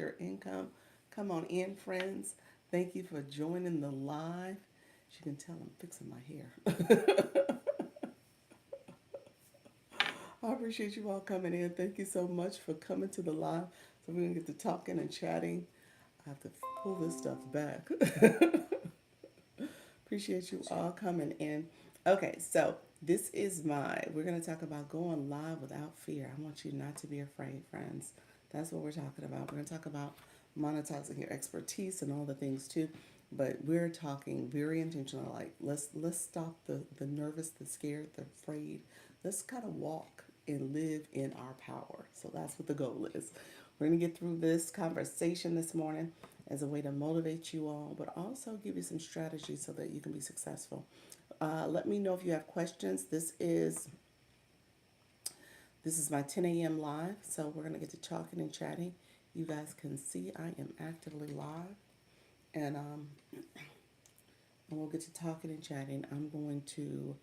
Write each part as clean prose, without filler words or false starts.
your income. Come on in, friends. Thank you for joining the live. As you can tell, I'm fixing my hair. I appreciate you all coming in. Thank you so much for coming to the live. So we're going to get to talking and chatting. I have to pull this stuff back. Appreciate you all coming in. Okay, so we're going to talk about going live without fear. I want you not to be afraid, friends. That's what we're talking about. We're going to talk about monetizing your expertise and all the things too. But we're talking very intentional, like let's stop the nervous, the scared, the afraid. Let's kind of walk and live in our power. So that's what the goal is. We're going to get through this conversation this morning as a way to motivate you all, but also give you some strategies so that you can be successful. Let me know if you have questions. This is my 10 a.m. live, so we're gonna get to talking and chatting. You guys can see I am actively live, and we'll get to talking and chatting. I'm going to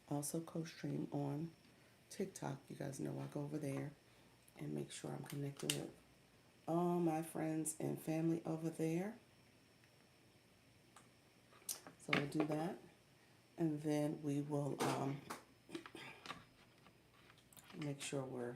also co-stream on TikTok. You guys know I go over there and make sure I'm connected with all my friends and family over there. So we'll do that, and then we will make sure we're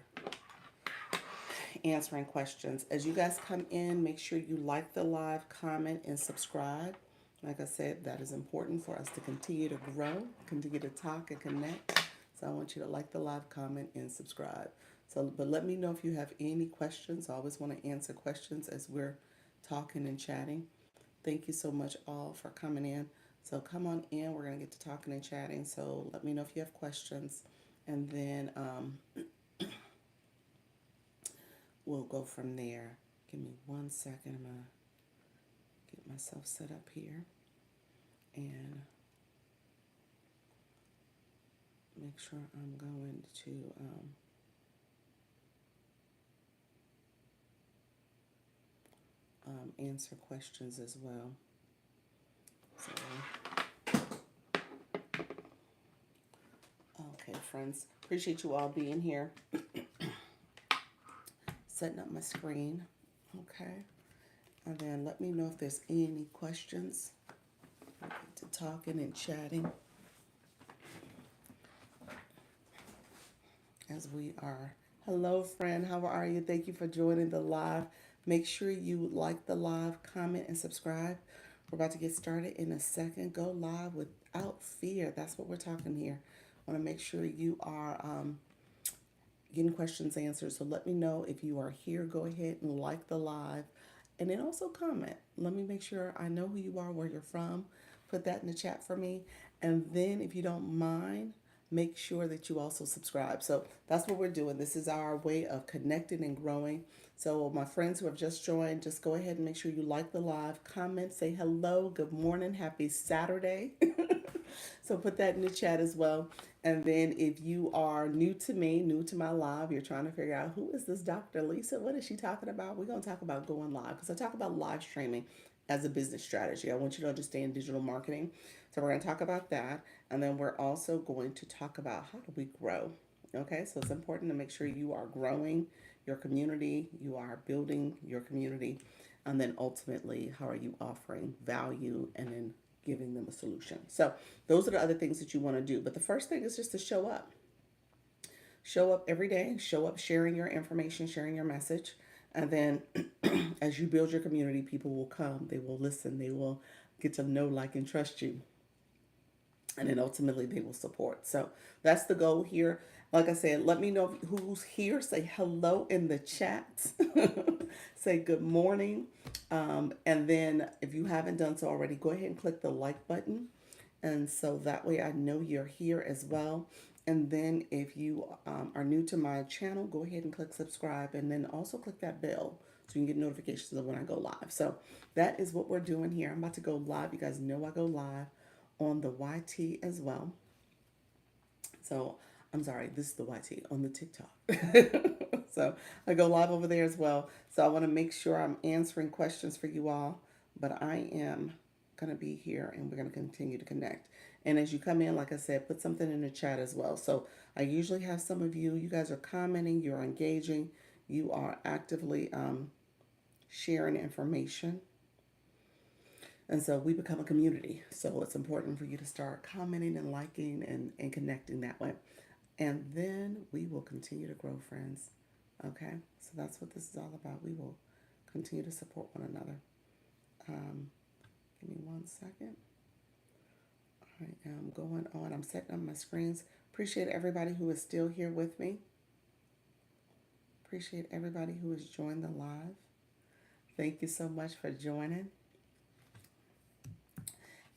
answering questions. As you guys come in, make sure you like the live, comment, and subscribe. Like I said, that is important for us to continue to grow, continue to talk and connect. So I want you to like the live, comment, and subscribe. So, but let me know if you have any questions. I always want to answer questions as we're talking and chatting. Thank you so much all for coming in. So come on in. We're going to get to talking and chatting. So let me know if you have questions. And then we'll go from there. Give me 1 second. I'm going to get myself set up here and make sure I'm going to answer questions as well. So, okay, friends, appreciate you all being here. Setting up my screen, okay? And then let me know if there's any questions. We'll get to talking and chatting as we are. Hello, friend. How are you? Thank you for joining the live. Make sure you like the live, comment, and subscribe. We're about to get started in a second. Go live without fear. That's what we're talking here. I want to make sure you are getting questions answered. So let me know if you are here. Go ahead and like the live. And then also comment. Let me make sure I know who you are, where you're from. Put that in the chat for me. And then if you don't mind, make sure that you also subscribe. So that's what we're doing. This is our way of connecting and growing. So my friends who have just joined, just go ahead and make sure you like the live, comment, say hello, good morning, happy Saturday. So put that in the chat as well. And then if you are new to me, new to my live, you're trying to figure out who is this Dr. Lisa? What is she talking about? We're going to talk about going live because I talk about live streaming as a business strategy. I want you to understand digital marketing. So we're going to talk about that. And then we're also going to talk about how do we grow. Okay, so it's important to make sure you are growing your community, you are building your community, and then ultimately, how are you offering value and then giving them a solution. So those are the other things that you want to do. But the first thing is just to show up. Show up every day, show up sharing your information, sharing your message. And then as you build your community, people will come, they will listen, they will get to know, like, and trust you. And then ultimately they will support. So that's the goal here. Like I said, let me know who's here. Say hello in the chat. Say good morning. And then if you haven't done so already, go ahead and click the like button. And so that way I know you're here as well. And then if you are new to my channel, go ahead and click subscribe. And then also click that bell so you can get notifications of when I go live. So that is what we're doing here. I'm about to go live. You guys know I go live on the YT as well. So I'm sorry, this is the YT on the TikTok. So I go live over there as well. So I want to make sure I'm answering questions for you all. But I am going to be here and we're going to continue to connect. And as you come in, like I said, put something in the chat as well. So I usually have some of you guys are commenting, you're engaging, you are actively sharing information. And so we become a community. So it's important for you to start commenting and liking and connecting that way. And then we will continue to grow, friends. Okay? So that's what this is all about. We will continue to support one another. Um, Give me 1 second. I am going on. I'm setting up my screens. Appreciate everybody who is still here with me. Appreciate everybody who has joined the live. Thank you so much for joining.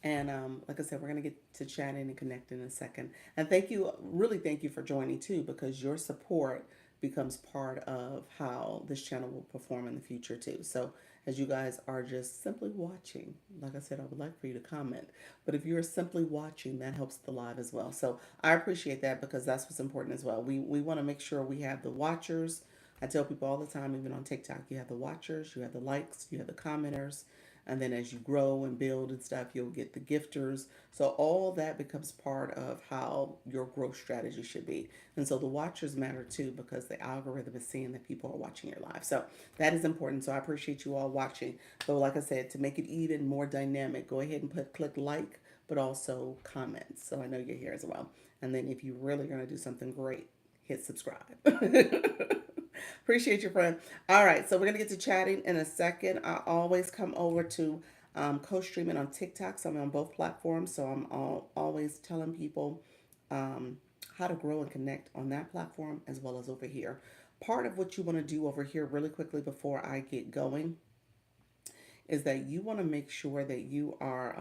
And like I said, we're going to get to chatting and connecting in a second. And thank you, really thank you for joining too, because your support becomes part of how this channel will perform in the future too. So as you guys are just simply watching, like I said, I would like for you to comment. But if you're simply watching, that helps the live as well. So I appreciate that because that's what's important as well. We want to make sure we have the watchers. I tell people all the time, even on TikTok, you have the watchers, you have the likes, you have the commenters, and then as you grow and build and stuff, you'll get the gifters. So all that becomes part of how your growth strategy should be. And so the watchers matter too because the algorithm is seeing that people are watching your live. So that is important. So I appreciate you all watching. So like I said, to make it even more dynamic, go ahead and click like, but also comments. So I know you're here as well. And then if you're really going to do something great, hit subscribe. Appreciate you, friend. All right, so we're gonna get to chatting in a second. I always come over to co-streaming on TikTok, so I'm on both platforms. So I'm always telling people how to grow and connect on that platform as well as over here. Part of what you want to do over here, really quickly before I get going, is that you want to make sure that you are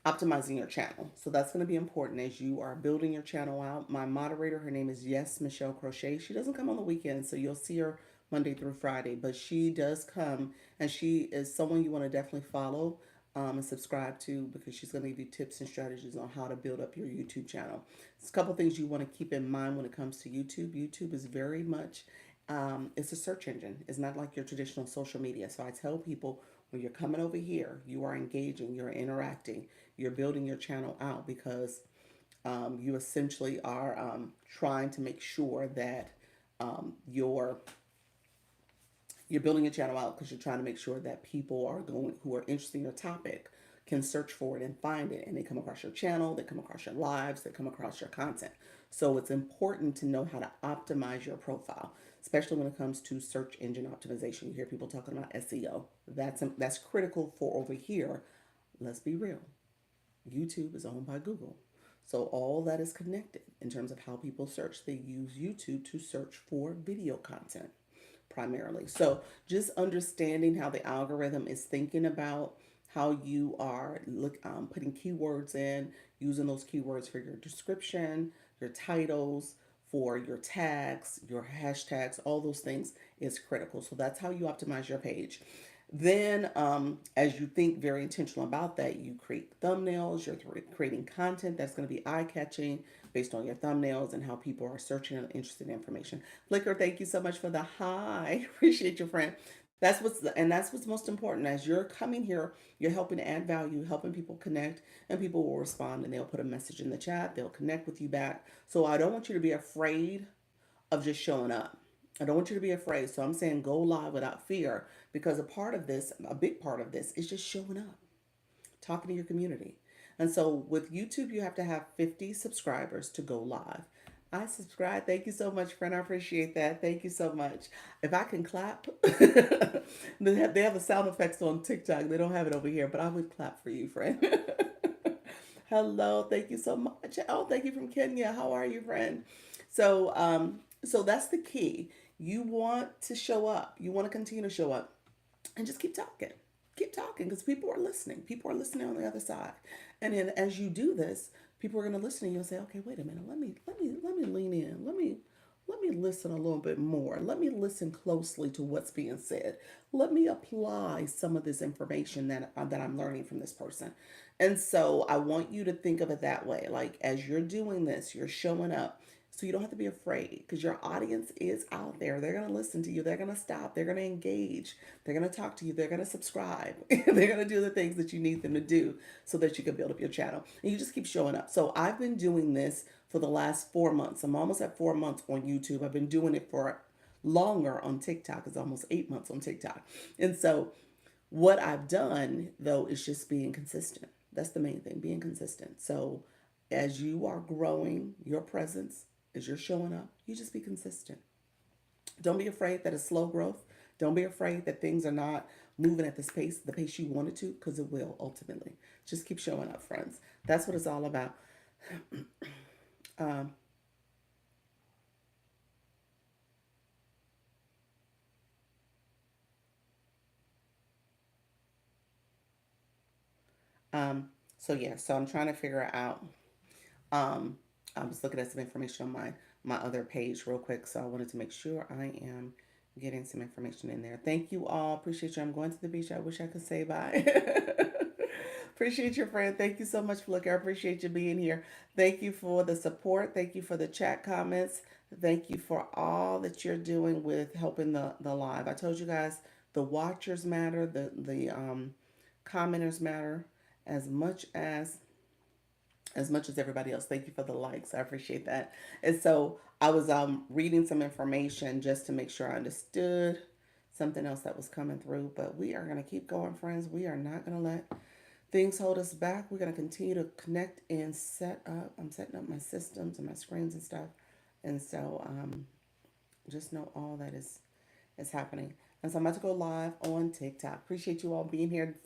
optimizing your channel. So that's going to be important as you are building your channel out. My moderator, her name is Yes Michelle Crochet. She doesn't come on the weekends, so you'll see her Monday through Friday, but she does come, and she is someone you want to definitely follow and subscribe to because she's going to give you tips and strategies on how to build up your YouTube channel. There's a couple things you want to keep in mind when it comes to YouTube. YouTube is very much it's a search engine. It's not like your traditional social media. So I tell people when you're coming over here, you are engaging, you're interacting, you're building your channel out because you essentially are trying to make sure that you're building your channel out because you're trying to make sure that people are going who are interested in your topic can search for it and find it, and they come across your channel, they come across your lives, they come across your content. So it's important to know how to optimize your profile, especially when it comes to search engine optimization. You hear people talking about SEO. That's critical for over here. Let's be real. YouTube is owned by Google. So all that is connected in terms of how people search. They use YouTube to search for video content primarily. So just understanding how the algorithm is thinking about how you are putting keywords in, using those keywords for your description, your titles, for your tags, your hashtags, all those things is critical. So that's how you optimize your page. Then, as you think very intentional about that, you create thumbnails, you're creating content that's going to be eye catching based on your thumbnails and how people are searching and interested in information. Flicker, thank you so much for the hi. Appreciate your friend. That's what's most important. As you're coming here, you're helping to add value, helping people connect, and people will respond and they'll put a message in the chat, they'll connect with you back. So I don't want you to be afraid of just showing up. I don't want you to be afraid. So I'm saying go live without fear because a big part of this is just showing up, talking to your community. And so with YouTube, you have to have 50 subscribers to go live. I subscribe. Thank you so much, friend. I appreciate that. Thank you so much. If I can clap, they have the sound effects on TikTok. They don't have it over here, but I would clap for you, friend. Hello. Thank you so much. Oh, thank you from Kenya. How are you, friend? So that's the key. You want to show up. You want to continue to show up and just keep talking. Keep talking because people are listening. People are listening on the other side. And then as you do this, people are going to listen and you'll say, okay, wait a minute. Let me lean in. Let me listen a little bit more. Let me listen closely to what's being said. Let me apply some of this information that I'm learning from this person. And so I want you to think of it that way. Like as you're doing this, you're showing up. So you don't have to be afraid because your audience is out there. They're going to listen to you. They're going to stop. They're going to engage. They're going to talk to you. They're going to subscribe. They're going to do the things that you need them to do so that you can build up your channel. And you just keep showing up. So I've been doing this for the last 4 months. I'm almost at 4 months on YouTube. I've been doing it for longer on TikTok. It's almost 8 months on TikTok. And so what I've done though is just being consistent. That's the main thing, being consistent. So as you are growing your presence, as you're showing up, you just be consistent. Don't be afraid that it's slow growth. Don't be afraid that things are not moving at this pace, the pace you want it to, because it will ultimately. Just keep showing up, friends. That's what it's all about. Um, um, so yeah, so I'm trying to figure out. Um, I was looking at some information on my other page real quick, so I wanted to make sure I am getting some information in there. Thank you all. Appreciate you. I'm going to the beach. I wish I could say bye. Appreciate your friend. Thank you so much, Flicker. I appreciate you being here. Thank you for the support. Thank you for the chat comments. Thank you for all that you're doing with helping the live. I told you guys the watchers matter, the commenters matter as much as everybody else. Thank you for the likes. I appreciate that. And so I was reading some information just to make sure I understood something else that was coming through. But we are gonna keep going, friends. We are not gonna let things hold us back. We're gonna continue to connect and set up. I'm setting up my systems and my screens and stuff. And so just know all that is happening. And so I'm about to go live on TikTok. Appreciate you all being here.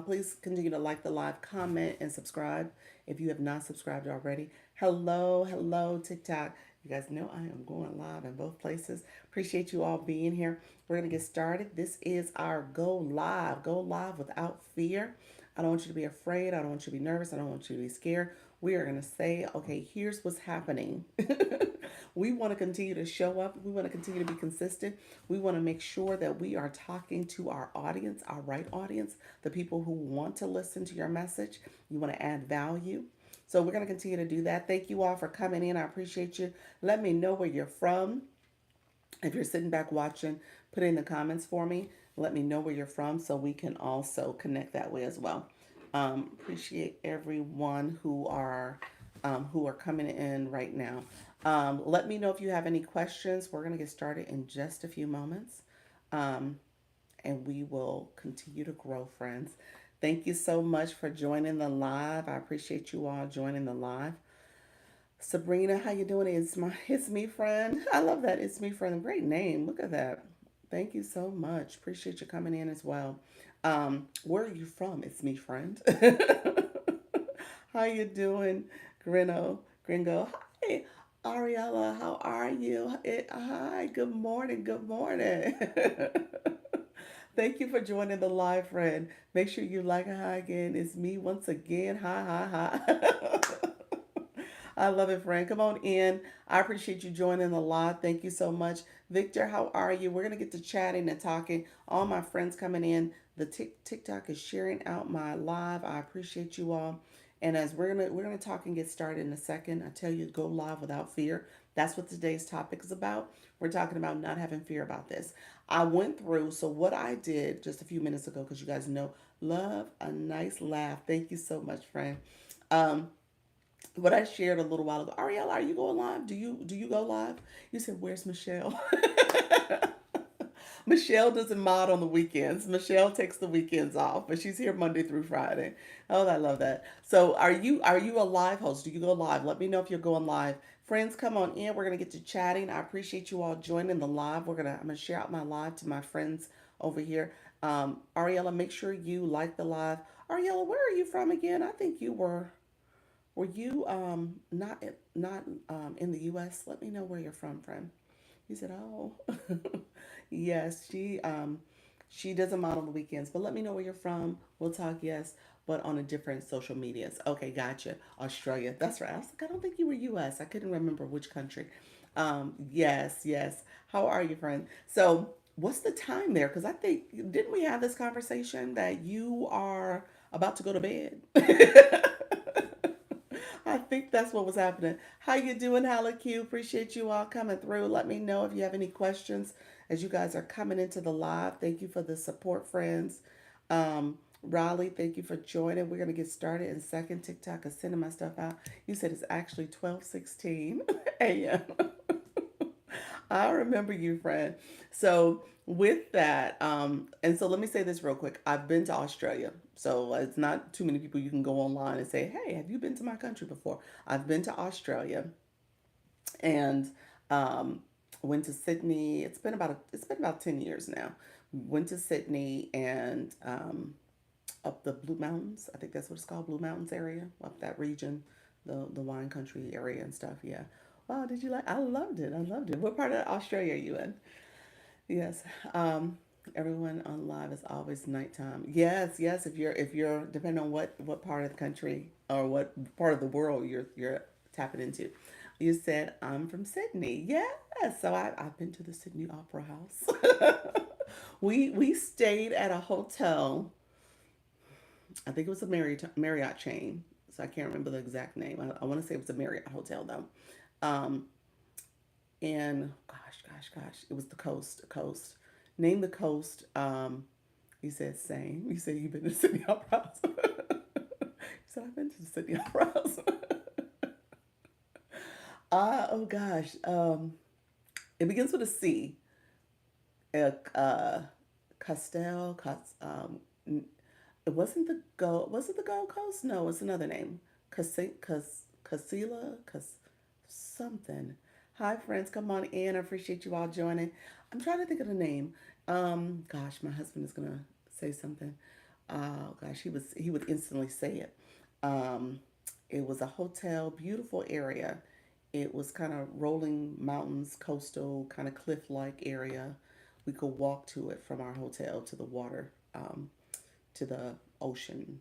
Please continue to like the live, comment, and subscribe if you have not subscribed already. Hello, hello, TikTok. You guys know I am going live in both places. Appreciate you all being here. We're going to get started. This is our Go Live. Go live without fear. I don't want you to be afraid. I don't want you to be nervous. I don't want you to be scared. We are going to say, okay, here's what's happening. We want to continue to show up. We want to continue to be consistent. We want to make sure that we are talking to our audience, our right audience, the people who want to listen to your message. You want to add value. So we're going to continue to do that. Thank you all for coming in. I appreciate you. Let me know where you're from. If you're sitting back watching, put it in the comments for me. Let me know where you're from so we can also connect that way as well. Appreciate everyone who are coming in right now. Let me know if you have any questions. We're going to get started in just a few moments, um, and we will continue to grow, friends. Thank you so much for joining the live. I appreciate you all joining the live. Sabrina, how you doing? It's me friend. I love that. It's me friend. Great name. Look at that. Thank you so much. Appreciate you coming in as well. Where are you from? It's me friend. How you doing, Gringo? Hi, Ariella. How are you? Hi. Good morning. Good morning. Thank you for joining the live, friend. Make sure you like a hi again. It's me once again. Hi, hi, hi. I love it, friend. Come on in. I appreciate you joining the live. Thank you so much. Victor, how are you? We're going to get to chatting and talking. All my friends coming in. The TikTok is sharing out my live. I appreciate you all. And as we're gonna talk and get started in a second. I tell you, go live without fear. That's what today's topic is about. We're talking about not having fear about this. I went through, so what I did just a few minutes ago, because you guys know, love a nice laugh. Thank you so much, friend. Um, what I shared a little while ago. Ariel, are you going live? Do you go live? You said, "Where's Michelle?" Michelle doesn't mod on the weekends. Michelle takes the weekends off, but she's here Monday through Friday. Oh, I love that. So, are you a live host? Do you go live? Let me know if you're going live. Friends, come on in. We're gonna get to chatting. I appreciate you all joining the live. I'm gonna share out my live to my friends over here. Ariella, make sure you like the live. Ariella, where are you from again? I think you were you not in the U.S.? Let me know where you're from, friend. He said, "Oh, yes, she doesn't model the weekends, but let me know where you're from. We'll talk, yes, but on a different social medias." Okay, gotcha. Australia, that's right. I was like, I don't think you were U.S. I couldn't remember which country. Yes, yes. How are you, friend? So, what's the time there? Because I think didn't we have this conversation that you are about to go to bed? I think that's what was happening. How you doing, Q? Appreciate you all coming through. Let me know if you have any questions as you guys are coming into the live. Thank you for the support, friends. Riley, thank you for joining. We're gonna get started in a second. TikTok is sending my stuff out. You said it's actually 12:16 a.m. I remember you, friend. So with that, and so let me say this real quick. I've been to Australia, so it's not too many people you can go online and say, "Hey, have you been to my country before?" I've been to Australia, and um, went to Sydney. It's been about 10 years now. Went to Sydney and up the Blue Mountains. I think that's what it's called, Blue Mountains area, up that region, the wine country area and stuff. Yeah. Wow, did you like? I loved it. I loved it. What part of Australia are you in? Yes. Everyone on live is always nighttime. Yes, yes. If you're depending on what part of the country or what part of the world you're tapping into. You said I'm from Sydney. Yes. So I've been to the Sydney Opera House. We stayed at a hotel. I think it was a Marriott chain. So I can't remember the exact name. I want to say it was a Marriott hotel though. Um, and gosh, it was the coast. Name the coast. You said same. You said you've been to Sydney Opera House. You said I've been to the Sydney Opera House. Oh gosh. It begins with a C. Uh, Castel. It wasn't the Gold. Was it the Gold Coast? No, it's another name. Casilla. Something. Hi, friends. Come on in. I appreciate you all joining. I'm trying to think of the name. Gosh, my husband is gonna say something. Gosh, he would instantly say it. Um, it was a hotel, beautiful area. It was kind of rolling mountains, coastal, kind of cliff-like area. We could walk to it from our hotel to the water, to the ocean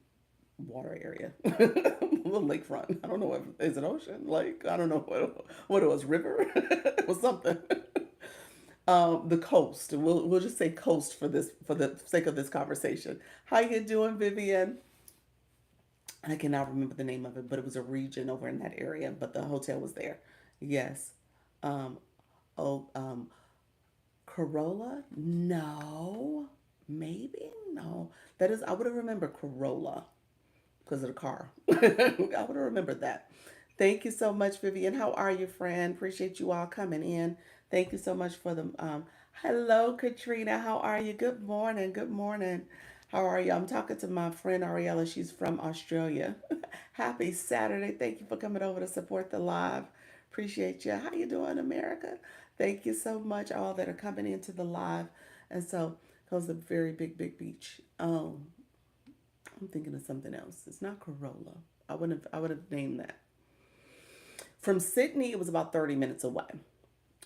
water area, the lakefront. I don't know if is it ocean, lake. I don't know what it was, river, it was something. The coast. We'll just say coast for this for the sake of this conversation. How you doing, Vivian? I cannot remember the name of it, but it was a region over in that area. But the hotel was there. Yes. Um, oh, Corolla? No. Maybe? No. That is, I would have remembered Corolla because of the car. I would have remembered that. Thank you so much, Vivian. How are you, friend? Appreciate you all coming in. Thank you so much for the hello, Katrina. How are you? Good morning. Good morning. How are you? I'm talking to my friend Ariella. She's from Australia. Happy Saturday. Thank you for coming over to support the live. Appreciate you. How you doing, America? Thank you so much, all that are coming into the live. And so, goes a very big beach. I'm thinking of something else. It's not Corolla. I would have named that. From Sydney, it was about 30 minutes away.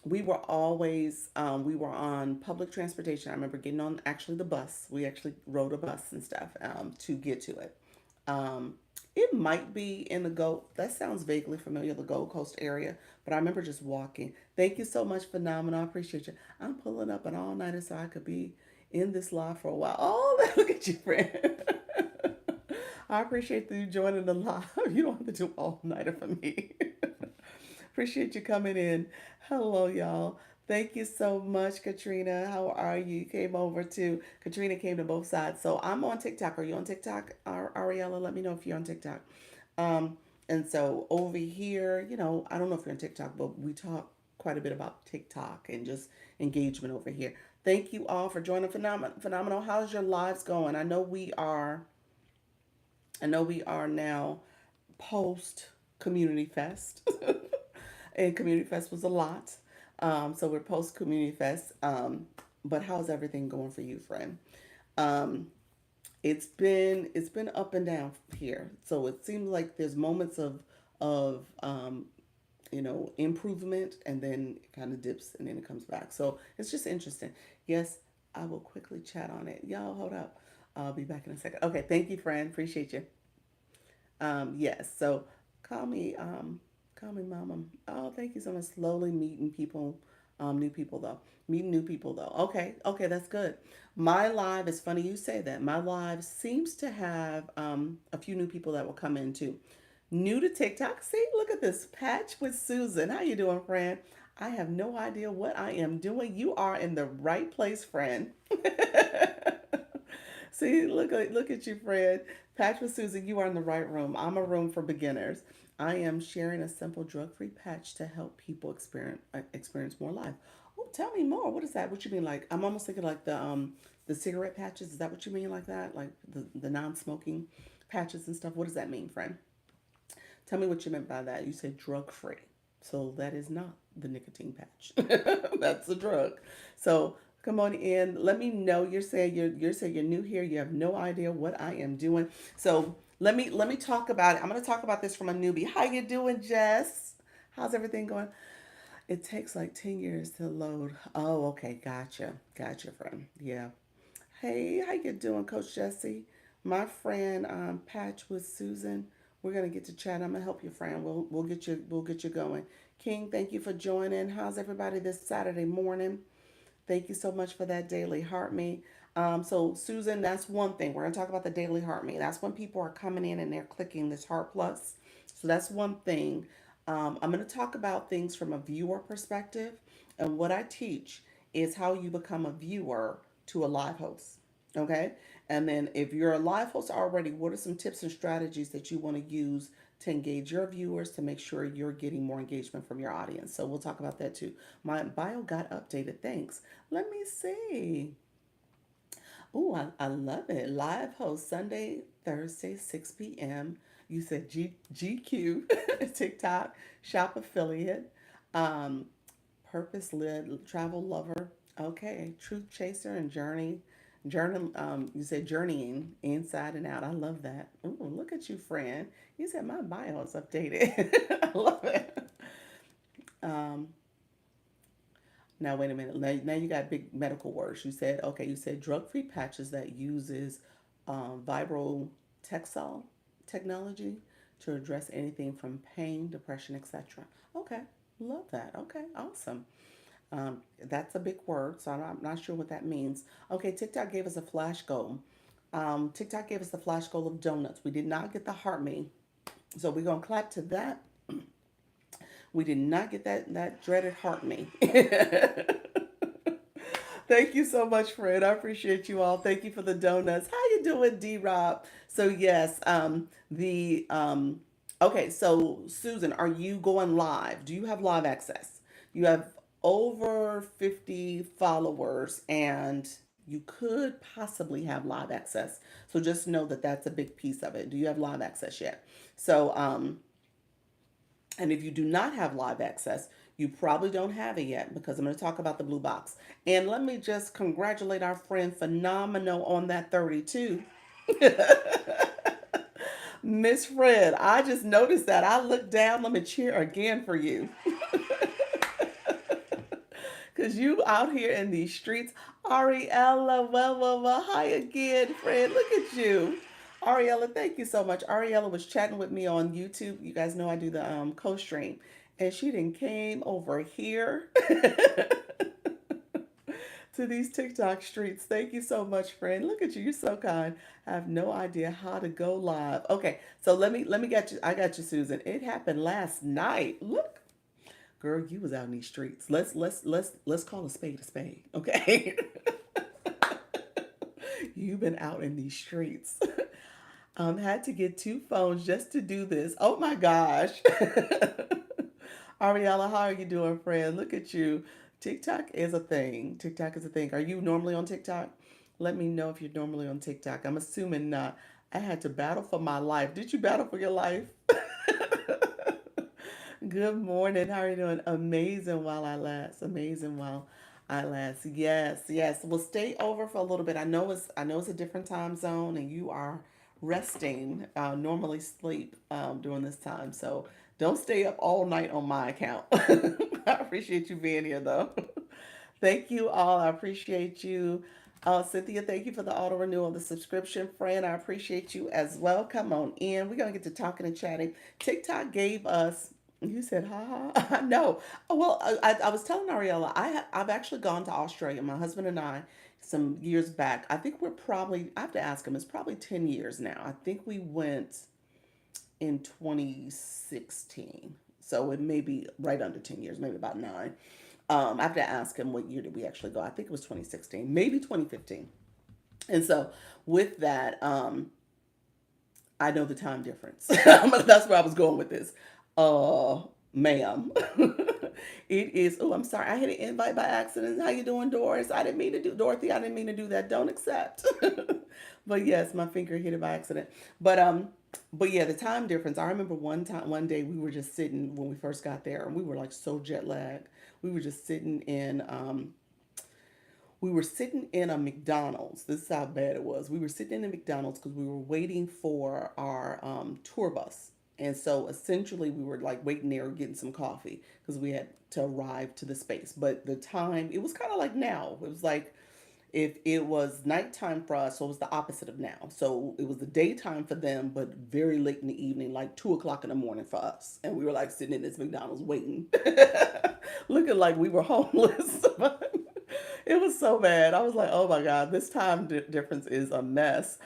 We were on public transportation. I remember getting on actually the bus. We actually rode a bus and stuff to get to it. Um, it might be in the Gold. That sounds vaguely familiar, the Gold Coast area. But I remember just walking. Thank you so much, phenomenal. I appreciate you. I'm pulling up an all nighter so I could be in this live for a while. Oh, look at you, friend. I appreciate you joining the live. You don't have to do all nighter for me. Appreciate you coming in. Hello, y'all. Thank you so much, Katrina. How are you? You came over to Katrina came to both sides. So I'm on TikTok. Are you on TikTok, Ariella? Let me know if you're on TikTok. Um, and so over here, I don't know if you're on TikTok, but we talk quite a bit about TikTok and just engagement over here. Thank you all for joining Phenomenal. How's your lives going? I know we are now post Community Fest. And Community Fest was a lot. So we're post Community Fest. But how's everything going for you, friend? Um, it's been up and down here. So it seems like there's moments of improvement, and then it kind of dips and then it comes back. So it's just interesting. Yes, I will quickly chat on it. Y'all hold up. I'll be back in a second. Okay, thank you, friend. Appreciate you. Yes, so call me call me mama. Oh, thank you so much. Slowly meeting people, new people though. Meeting new people though. Okay, okay, that's good. My live is funny you say that. My live seems to have a few new people that will come in too. New to TikTok. See, look at this patch with Susan. How you doing, friend? I have no idea what I am doing. You are in the right place, friend. See, look at you, Fred. Patch with Susan, you are in the right room. I'm a room for beginners. I am sharing a simple drug-free patch to help people experience more life. Oh, tell me more. What is that? What you mean? Like I'm almost thinking like the cigarette patches. Is that what you mean like that? Like the non-smoking patches and stuff. What does that mean, friend? Tell me what you meant by that. You said drug-free. So that is not the nicotine patch. That's a drug. So come on in. Let me know. You're saying you're new here. You have no idea what I am doing. So let me talk about it. I'm gonna talk about this from a newbie. How you doing, Jess? How's everything going? It takes like 10 years to load. Oh, okay, gotcha, friend. Yeah. Hey, how you doing, Coach Jesse? My friend Patch with Susan. We're gonna get to chat. I'm gonna help you, friend. We'll get you going. King, thank you for joining. How's everybody this Saturday morning? Thank you so much for that daily heart me. So Susan, that's one thing. We're gonna talk about the daily heart me. That's when people are coming in and they're clicking this heart plus. So that's one thing. I'm gonna talk about things from a viewer perspective, and what I teach is how you become a viewer to a live host. Okay, and then if you're a live host already, what are some tips and strategies that you want to use to engage your viewers to make sure you're getting more engagement from your audience? So we'll talk about that too. My bio got updated. Thanks. Let me see. Oh, I love it. Live host Sunday, Thursday, 6 p.m. You said GQ, TikTok, shop affiliate, um, purpose led travel lover. Okay, truth chaser and journey. You said journeying inside and out. I love that. Ooh, look at you, friend. You said my bio is updated. I love it. Um, Now wait a minute. Now you got big medical words. You said okay. You said drug-free patches that uses vibro textile technology to address anything from pain, depression, etc. Okay, love that. Okay, awesome. That's a big word, so I'm not sure what that means. Okay, TikTok gave us a flash goal. TikTok gave us the flash goal of donuts. We did not get the heart me, so we're gonna clap to that. We did not get that dreaded heart me. Thank you so much, Fred. I appreciate you all. Thank you for the donuts. How you doing, D Rob? So yes, the okay, so Susan, are you going live? Do you have live access? You have over 50 followers and you could possibly have live access. So just know that that's a big piece of it. Do you have live access yet? So and if you do not have live access, you probably don't have it yet because I'm going to talk about the blue box. And let me just congratulate our friend Phenomenal on that 32. Miss Fred, I just noticed that. I looked down. Let me cheer again for you. Because you out here in these streets. Ariella, well, hi again, Fred. Look at you. Ariella, thank you so much. Ariella was chatting with me on YouTube. You guys know I do the co-stream. And she then came over here to these TikTok streets. Thank you so much, friend. Look at you. You're so kind. I have no idea how to go live. Okay, so let me get you. I got you, Susan. It happened last night. Look, girl, you was out in these streets. Let's call a spade a spade. Okay. You've been out in these streets. Had to get two phones just to do this. Oh my gosh. Ariella, how are you doing, friend? Look at you. TikTok is a thing. TikTok is a thing. Are you normally on TikTok? Let me know if you're normally on TikTok. I'm assuming not. I had to battle for my life. Did you battle for your life? Good morning. How are you doing? Amazing while I last. Amazing while I last. Yes. We'll stay over for a little bit. I know it's a different time zone and you are resting. Normally sleep during this time. So don't stay up all night on my account. I appreciate you being here though. Thank you all. I appreciate you. Cynthia, thank you for the auto renewal of the subscription, friend. I appreciate you as well. Come on in. We're going to get to talking and chatting. TikTok gave us, you said, ha ha. No. Well, I was telling Ariella, I've actually gone to Australia, my husband and I, some years back. I think we're probably, I have to ask him, it's probably 10 years now. I think we went in 2016. So it may be right under 10 years, maybe about nine. I have to ask him what year did we actually go. I think it was 2016, maybe 2015. And so with that, I know the time difference. That's where I was going with this. Ma'am. It is, oh, I'm sorry. I hit an invite by accident. How you doing, Doris? I didn't mean to do, Dorothy, I didn't mean to do that. Don't accept. But yes, my finger hit it by accident. But but yeah, the time difference. I remember one day we were just sitting when we first got there and we were like so jet lagged. We were just sitting in we were sitting in a McDonald's. This is how bad it was. We were sitting in a McDonald's because we were waiting for our tour bus. And so essentially, we were like waiting there getting some coffee because we had to arrive to the space. But the time, it was kind of like now. It was like if it was nighttime for us, so it was the opposite of now. So it was the daytime for them, but very late in the evening, like 2 o'clock in the morning for us. And we were like sitting in this McDonald's waiting, looking like we were homeless. It was so bad. I was like, oh my God, this time difference is a mess.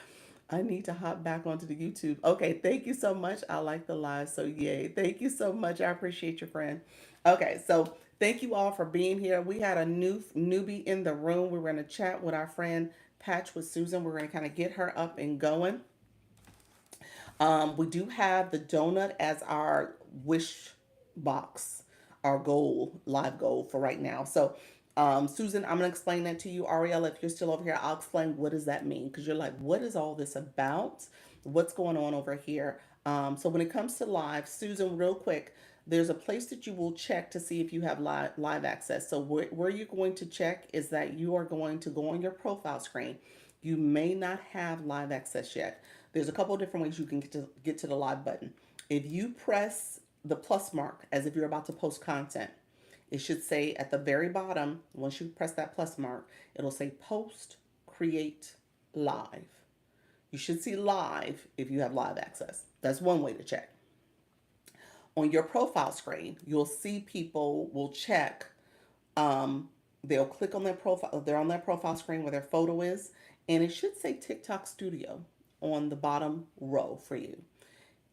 I need to hop back onto the YouTube. Okay, thank you so much. I like the live, so yay. Thank you so much. I appreciate your friend. Okay, so thank you all for being here. We had a new newbie in the room. We were going to chat with our friend Patch with Susan. We're going to kind of get her up and going. We do have the donut as our wish box, our goal, live goal for right now. So, Susan, I'm going to explain that to you. Ariella, if you're still over here, I'll explain what does that mean because you're like, what is all this about? What's going on over here? So, when it comes to live, Susan, real quick, there's a place that you will check to see if you have live access. So, where you're going to check is that you are going to go on your profile screen. You may not have live access yet. There's a couple of different ways you can get to the live button. If you press the plus mark as if you're about to post content, it should say at the very bottom, once you press that plus mark, it'll say post, create, live. You should see live if you have live access. That's one way to check. On your profile screen, you'll see people will check. Um, they'll click on their profile. They're on their profile screen where their photo is, and it should say TikTok Studio on the bottom row for you.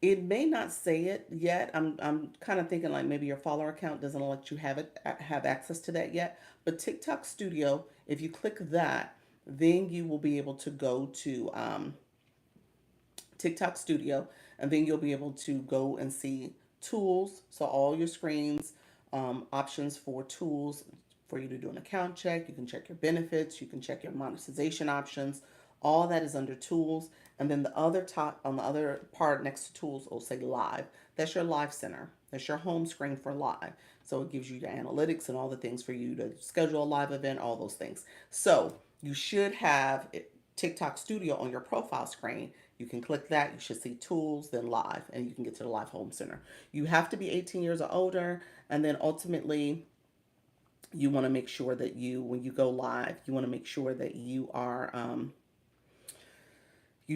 It may not say it yet. I'm kind of thinking like maybe your follower account doesn't let you have access to that yet. But TikTok Studio, if you click that, then you will be able to go to TikTok Studio, and then you'll be able to go and see tools. So all your screens, options for tools for you to do an account check. You can check your benefits. You can check your monetization options. All that is under tools. And then the other top on the other part next to tools will say live. That's your live center. That's your home screen for live. So it gives you your analytics and all the things for you to schedule a live event, all those things. So you should have TikTok Studio on your profile screen. You can click that. You should see tools, then live, and you can get to the live home center. You have to be 18 years or older, and then ultimately, you want to make sure that when you go live, you want to make sure that you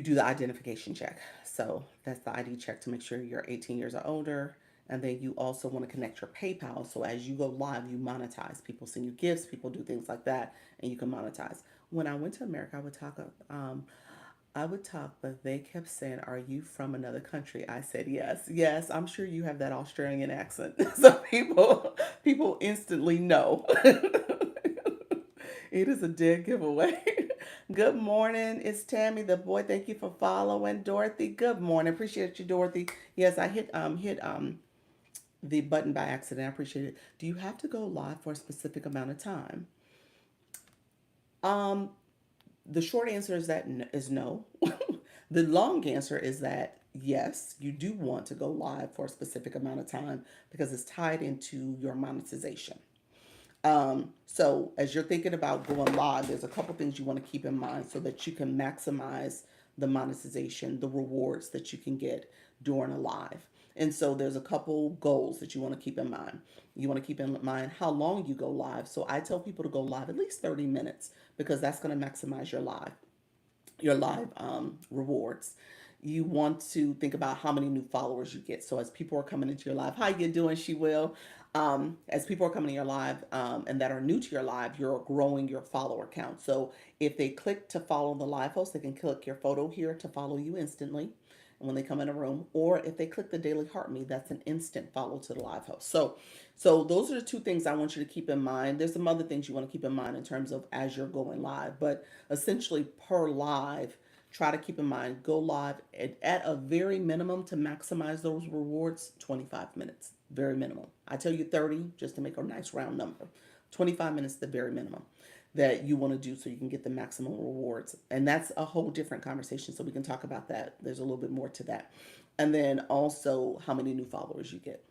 do the identification check. So that's the ID check to make sure you're 18 years or older. And then you also want to connect your PayPal. So as you go live, you monetize. People send you gifts, people do things like that, and you can monetize. When I went to America, I would talk, but they kept saying, "Are you from another country?" I said, "Yes, yes." I'm sure you have that Australian accent, so people instantly know. It is a dead giveaway. Good morning. It's Tammy, the boy. Thank you for following, Dorothy. Good morning. Appreciate you, Dorothy. Yes, I hit the button by accident. I appreciate it. Do you have to go live for a specific amount of time? Um, the short answer is is no. The long answer is that yes, you do want to go live for a specific amount of time because it's tied into your monetization. So as you're thinking about going live, there's a couple things you want to keep in mind so that you can maximize the monetization, the rewards that you can get during a live. And so there's a couple goals that you want to keep in mind. You want to keep in mind how long you go live. So I tell people to go live at least 30 minutes because that's going to maximize your live rewards. You want to think about how many new followers you get. So as people are coming into your live, how you doing? She will. As people are coming to your live and that are new to your live, you're growing your follower count. So if they click to follow the live host, they can click your photo here to follow you instantly. when they come in a room, or if they click the daily heart me, that's an instant follow to the live host. So those are the two things I want you to keep in mind. There's some other things you want to keep in mind in terms of as you're going live, but essentially per live, try to keep in mind go live at a very minimum to maximize those rewards 25 minutes, very minimum. I tell you 30 just to make a nice round number. 25 minutes the very minimum that you want to do so you can get the maximum rewards. And that's a whole different conversation. So we can talk about that. There's a little bit more to that. And then also how many new followers you get.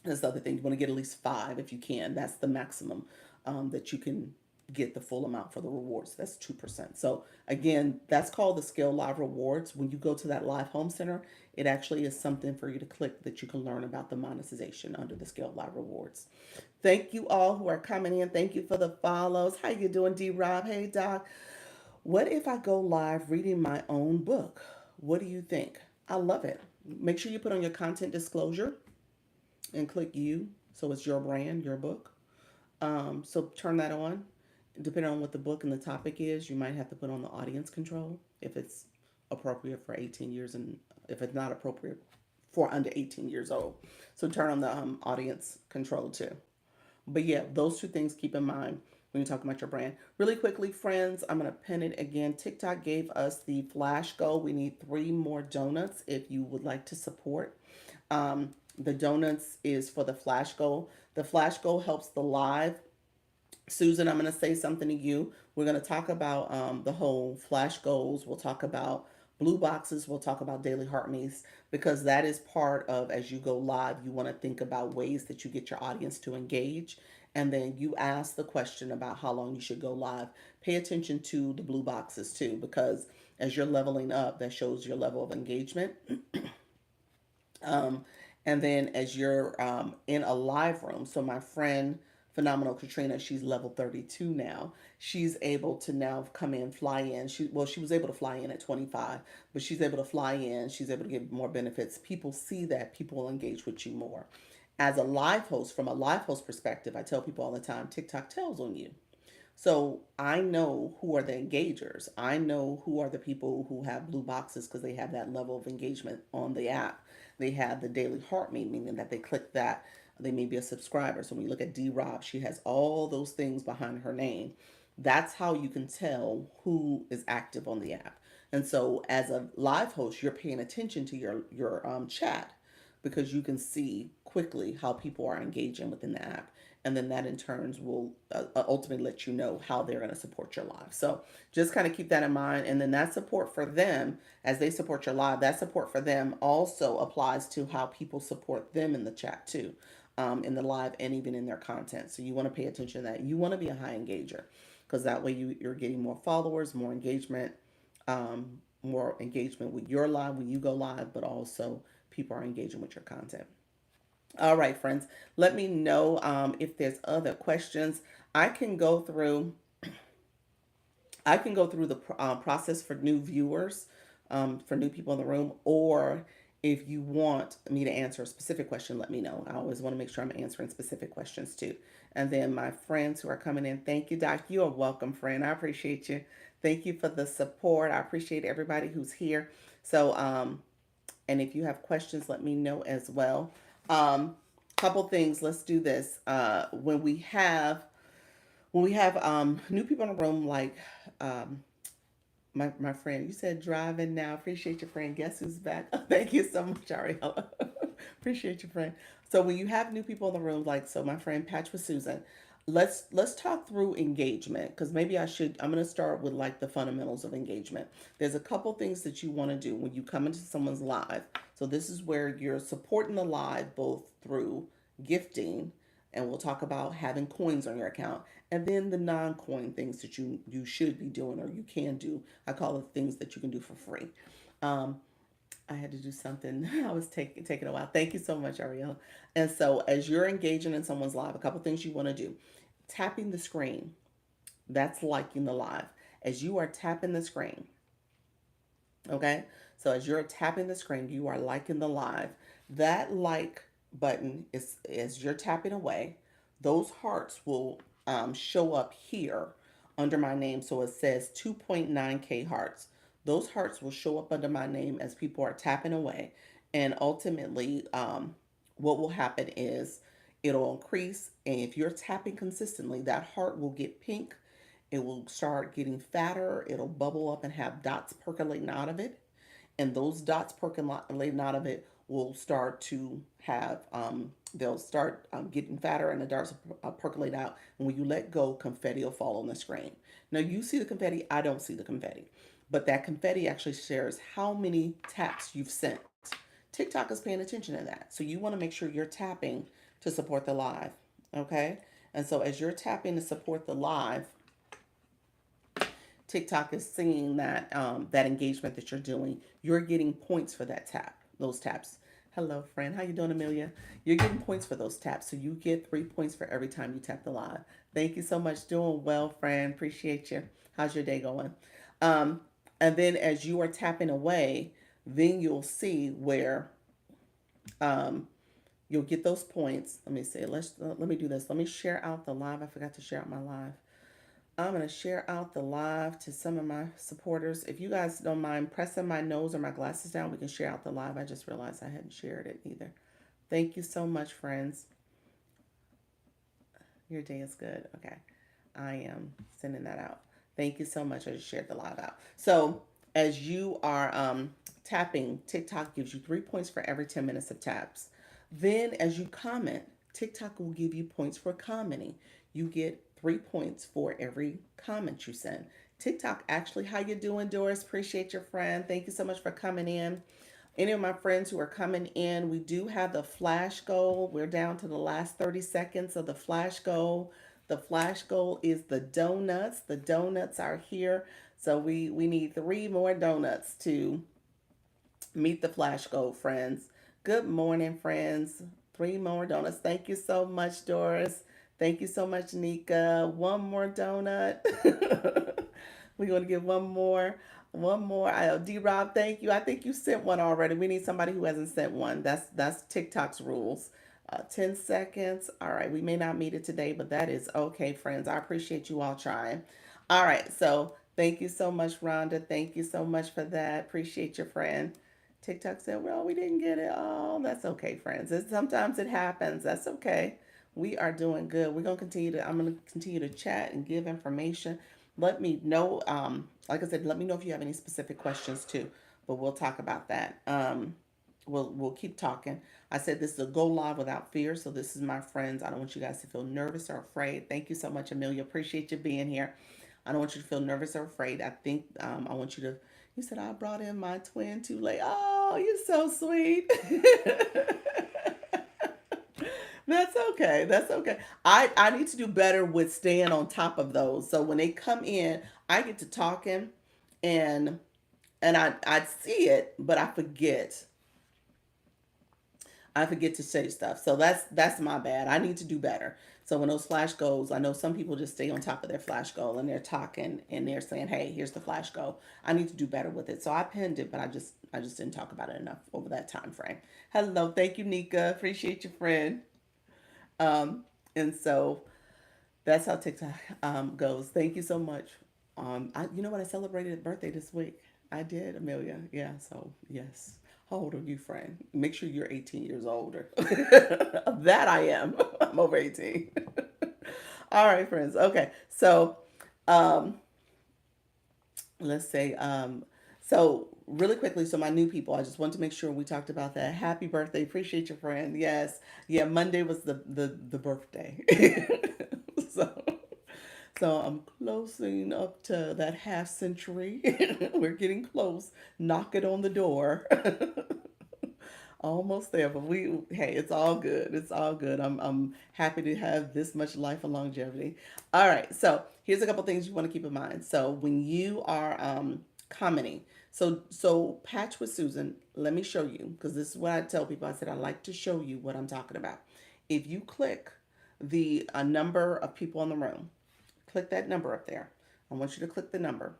That's the other thing. You want to get at least 5 if you can. That's the maximum that you can get the full amount for the rewards. That's 2%. So again, that's called the Scale Live Rewards. When you go to that Live Home Center, it actually is something for you to click that you can learn about the monetization under the Scale Live Rewards. Thank you all who are coming in. Thank you for the follows. How you doing, D Rob? Hey Doc. What if I go live reading my own book? What do you think? I love it. Make sure you put on your content disclosure and click you. So it's your brand, your book. So turn that on. Depending on what the book and the topic is, you might have to put on the audience control if it's appropriate for 18 years and if it's not appropriate for under 18 years old. So turn on the audience control too. But yeah, those two things keep in mind when you talk about your brand. Really quickly, friends, I'm going to pin it again. TikTok gave us the flash goal. We need 3 more donuts if you would like to support. The donuts is for the flash goal. The flash goal helps the live. Susan, I'm going to say something to you. We're going to talk about the whole flash goals. We'll talk about blue boxes. We'll talk about daily heart meets because that is part of as you go live, you want to think about ways that you get your audience to engage. And then you ask the question about how long you should go live. Pay attention to the blue boxes too, because as you're leveling up, that shows your level of engagement. Um, and then as you're in a live room, so my friend Phenomenal Katrina, she's level 32 now. She's able to now come in, fly in. She was able to fly in at 25, but she's able to fly in. She's able to get more benefits. People see that. People will engage with you more. As a live host, from a live host perspective, I tell people all the time, TikTok tells on you. So I know who are the engagers. I know who are the people who have blue boxes because they have that level of engagement on the app. They have the daily heart me, meaning that they click that. They may be a subscriber. So when you look at D Rob, she has all those things behind her name. That's how you can tell who is active on the app. And so as a live host, you're paying attention to your chat because you can see quickly how people are engaging within the app. And then that in turns will ultimately let you know how they're going to support your live. So just kind of keep that in mind. And then that support for them, as they support your live, that support for them also applies to how people support them in the chat too, in the live and even in their content. So you want to pay attention to that. You want to be a high engager because that way you're getting more followers, more engagement with your live when you go live, but also people are engaging with your content. All right, friends, let me know if there's other questions. I can go through. I can go through the process for new viewers, for new people in the room, or if you want me to answer a specific question, let me know. I always want to make sure I'm answering specific questions too. And then my friends who are coming in, thank you, Doc. You are welcome, friend. I appreciate you. Thank you for the support. I appreciate everybody who's here. So, and if you have questions, let me know as well. Couple things. Let's do this. When we have new people in the room, like um, my friend, you said driving now. Appreciate your friend. Guess who's back? Thank you so much, Ariella. Appreciate your friend. So when you have new people in the room, like so, my friend Patch with Susan, let's talk through engagement because maybe I'm going to start with like the fundamentals of engagement. There's a couple things that you want to do when you come into someone's live. So this is where you're supporting the live both through gifting, and we'll talk about having coins on your account, and then the non-coin things that you should be doing or you can do. I call it things that you can do for free. Um, I had to do something. I was taking a while. Thank you so much, Ariel. And so, as you're engaging in someone's live, a couple things you want to do: tapping the screen. That's liking the live. As you are tapping the screen, okay. So as you're tapping the screen, you are liking the live. That like button is as you're tapping away. Those hearts will show up here under my name. So it says 2.9K hearts. those hearts will show up under my name as people are tapping away. And ultimately, what will happen is it'll increase. And if you're tapping consistently, that heart will get pink. It will start getting fatter. It'll bubble up and have dots percolating out of it. And those dots percolating out of it will start to have, they'll start getting fatter and the darts percolate out. And when you let go, confetti will fall on the screen. Now you see the confetti, I don't see the confetti. But that confetti actually shares how many taps you've sent. TikTok is paying attention to that. So you want to make sure you're tapping to support the live. Okay? And so as you're tapping to support the live, TikTok is seeing that that engagement that you're doing. You're getting points for that tap, those taps. Hello, friend. How you doing, Amelia? You're getting points for those taps. So you get 3 points for every time you tap the live. Thank you so much. Doing well, friend. Appreciate you. How's your day going? Um, and then as you are tapping away, then you'll see where um, you'll get those points. Let me see. Let me do this. Let me share out the live. I forgot to share out my live. I'm going to share out the live to some of my supporters. If you guys don't mind pressing my nose or my glasses down, we can share out the live. I just realized I hadn't shared it either. Thank you so much, friends. Your day is good. Okay. I am sending that out. Thank you so much. I just shared the live out. So as you are tapping, TikTok gives you 3 points for every 10 minutes of taps. Then as you comment, TikTok will give you points for commenting. You get 3 points for every comment you send. TikTok actually, how you doing, Doris? Appreciate your friend. Thank you so much for coming in. Any of my friends who are coming in, we do have the flash goal. We're down to the last 30 seconds of the flash goal. The flash goal is the donuts. The donuts are here. So we need 3 more donuts to meet the flash goal, friends. Good morning, friends. 3 more donuts. Thank you so much, Doris. Thank you so much, Nika. One more donut. We're going to give one more. One more. D Rob, thank you. I think you sent one already. We need somebody who hasn't sent one. That's TikTok's rules. 10 seconds. All right. We may not meet it today, but that is okay, friends. I appreciate you all trying. All right. So thank you so much, Rhonda. Thank you so much for that. Appreciate your friend. TikTok said, well, we didn't get it. Oh, that's okay, friends. Sometimes it happens. That's okay. We are doing good. I'm going to continue to chat and give information. Let me know, like I said, let me know if you have any specific questions too, but we'll talk about that. We'll keep talking. I said this is a go live without fear. So this is my friends. I don't want you guys to feel nervous or afraid. Thank you so much, Amelia. Appreciate you being here. I don't want you to feel nervous or afraid. I think I want you to. You said I brought in my twin too late. Oh, you're so sweet. That's okay. That's okay. I need to do better with staying on top of those. So when they come in, I get to talking and I see it, but I forget to say stuff. So that's my bad. I need to do better. So when those flash goals, I know some people just stay on top of their flash goal and they're talking and they're saying, "Hey, here's the flash goal." I need to do better with it. So I pinned it, but I just didn't talk about it enough over that time frame. Hello, thank you, Nika. Appreciate your friend. And so that's how TikTok goes. Thank you so much. You know what? I celebrated a birthday this week. I did, Amelia. Yeah. So yes. How old are you, friend? Make sure you're 18 years older. That I am. I'm over 18. All right, friends. Okay. So um, let's say so really quickly, so my new people, I just want to make sure we talked about that. Happy birthday. Appreciate your friend. Yes. Yeah, Monday was the birthday. so so I'm closing up to that half century. We're getting close. Knock it on the door. Almost there, but hey, it's all good. It's all good. I'm happy to have this much life and longevity. All right, so here's a couple things you want to keep in mind. So when you are commenting, so Patch with Susan, let me show you because this is what I tell people. I said I like to show you what I'm talking about. If you click the number of people in the room, click that number up there. I want you to click the number.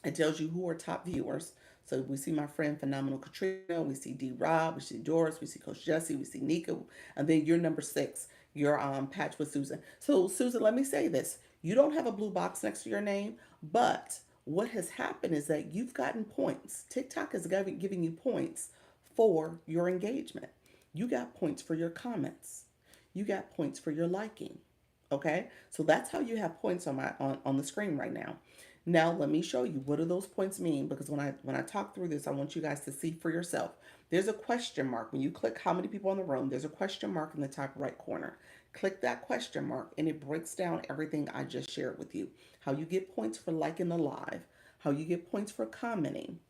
It tells you who are top viewers. So we see my friend Phenomenal Katrina, we see D Rob, we see Doris, we see Coach Jesse, we see Nika, and then you're number 6. You're Patch with Susan. So Susan, let me say this. You don't have a blue box next to your name, but what has happened is that you've gotten points. TikTok is giving you points for your engagement. You got points for your comments. You got points for your liking. Okay? So that's how you have points on the screen right now. Now let me show you what do those points mean, because when I talk through this, I want you guys to see for yourself. There's a question mark. When you click how many people in the room, there's a question mark in the top right corner. Click that question mark and it breaks down everything I just shared with you. How you get points for liking the live, how you get points for commenting,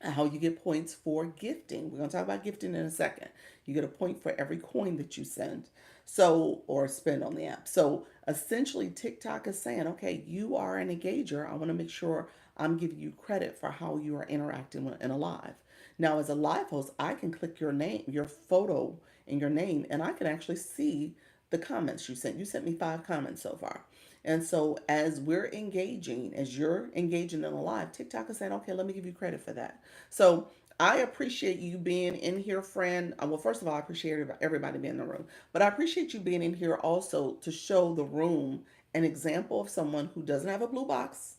how you get points for gifting. We're going to talk about gifting in a second. You get a point for every coin that you send. So, or spend on the app. So essentially TikTok is saying, okay, you are an engager. I want to make sure I'm giving you credit for how you are interacting in a live. Now, as a live host, I can click your name, your photo and your name, and I can actually see the comments you sent. You sent me 5 comments so far. And so as we're engaging, as you're engaging in a live, TikTok is saying, okay, let me give you credit for that. So I appreciate you being in here, friend. Well, first of all, I appreciate everybody being in the room, but I appreciate you being in here also to show the room an example of someone who doesn't have a blue box,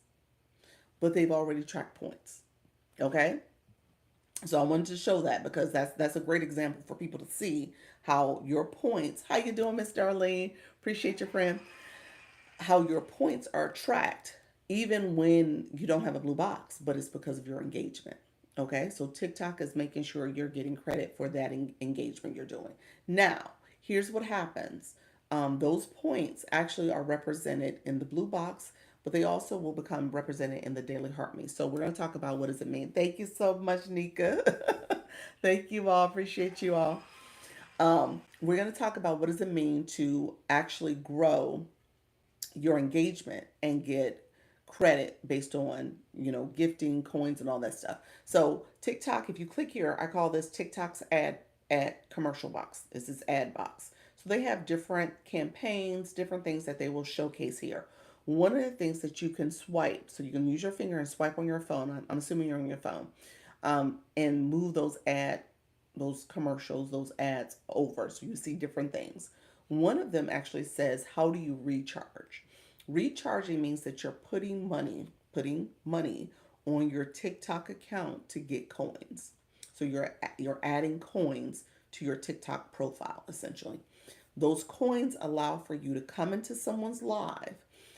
but they've already tracked points. Okay. So I wanted to show that because that's a great example for people to see how your points. How you doing, Miss Darlene? Appreciate your friend. How your points are tracked even when you don't have a blue box, but it's because of your engagement. Okay, so TikTok is making sure you're getting credit for that engagement you're doing. Now, here's what happens. Those points actually are represented in the blue box, but they also will become represented in the daily heart me. So we're going to talk about what does it mean. Thank you so much, Nika. Thank you all. Appreciate you all. We're going to talk about what does it mean to actually grow your engagement and get credit based on gifting coins and all that stuff. So TikTok, if you click here, I call this TikTok's ad commercial box. This is ad box. So they have different campaigns, different things that they will showcase here. One of the things that you can swipe, so you can use your finger and swipe on your phone. I'm assuming you're on your phone, and move those commercials, those ads over, so you see different things. One of them actually says, "How do you recharge?" Recharging means that you're putting money on your TikTok account to get coins. So you're adding coins to your TikTok profile essentially. Those coins allow for you to come into someone's live.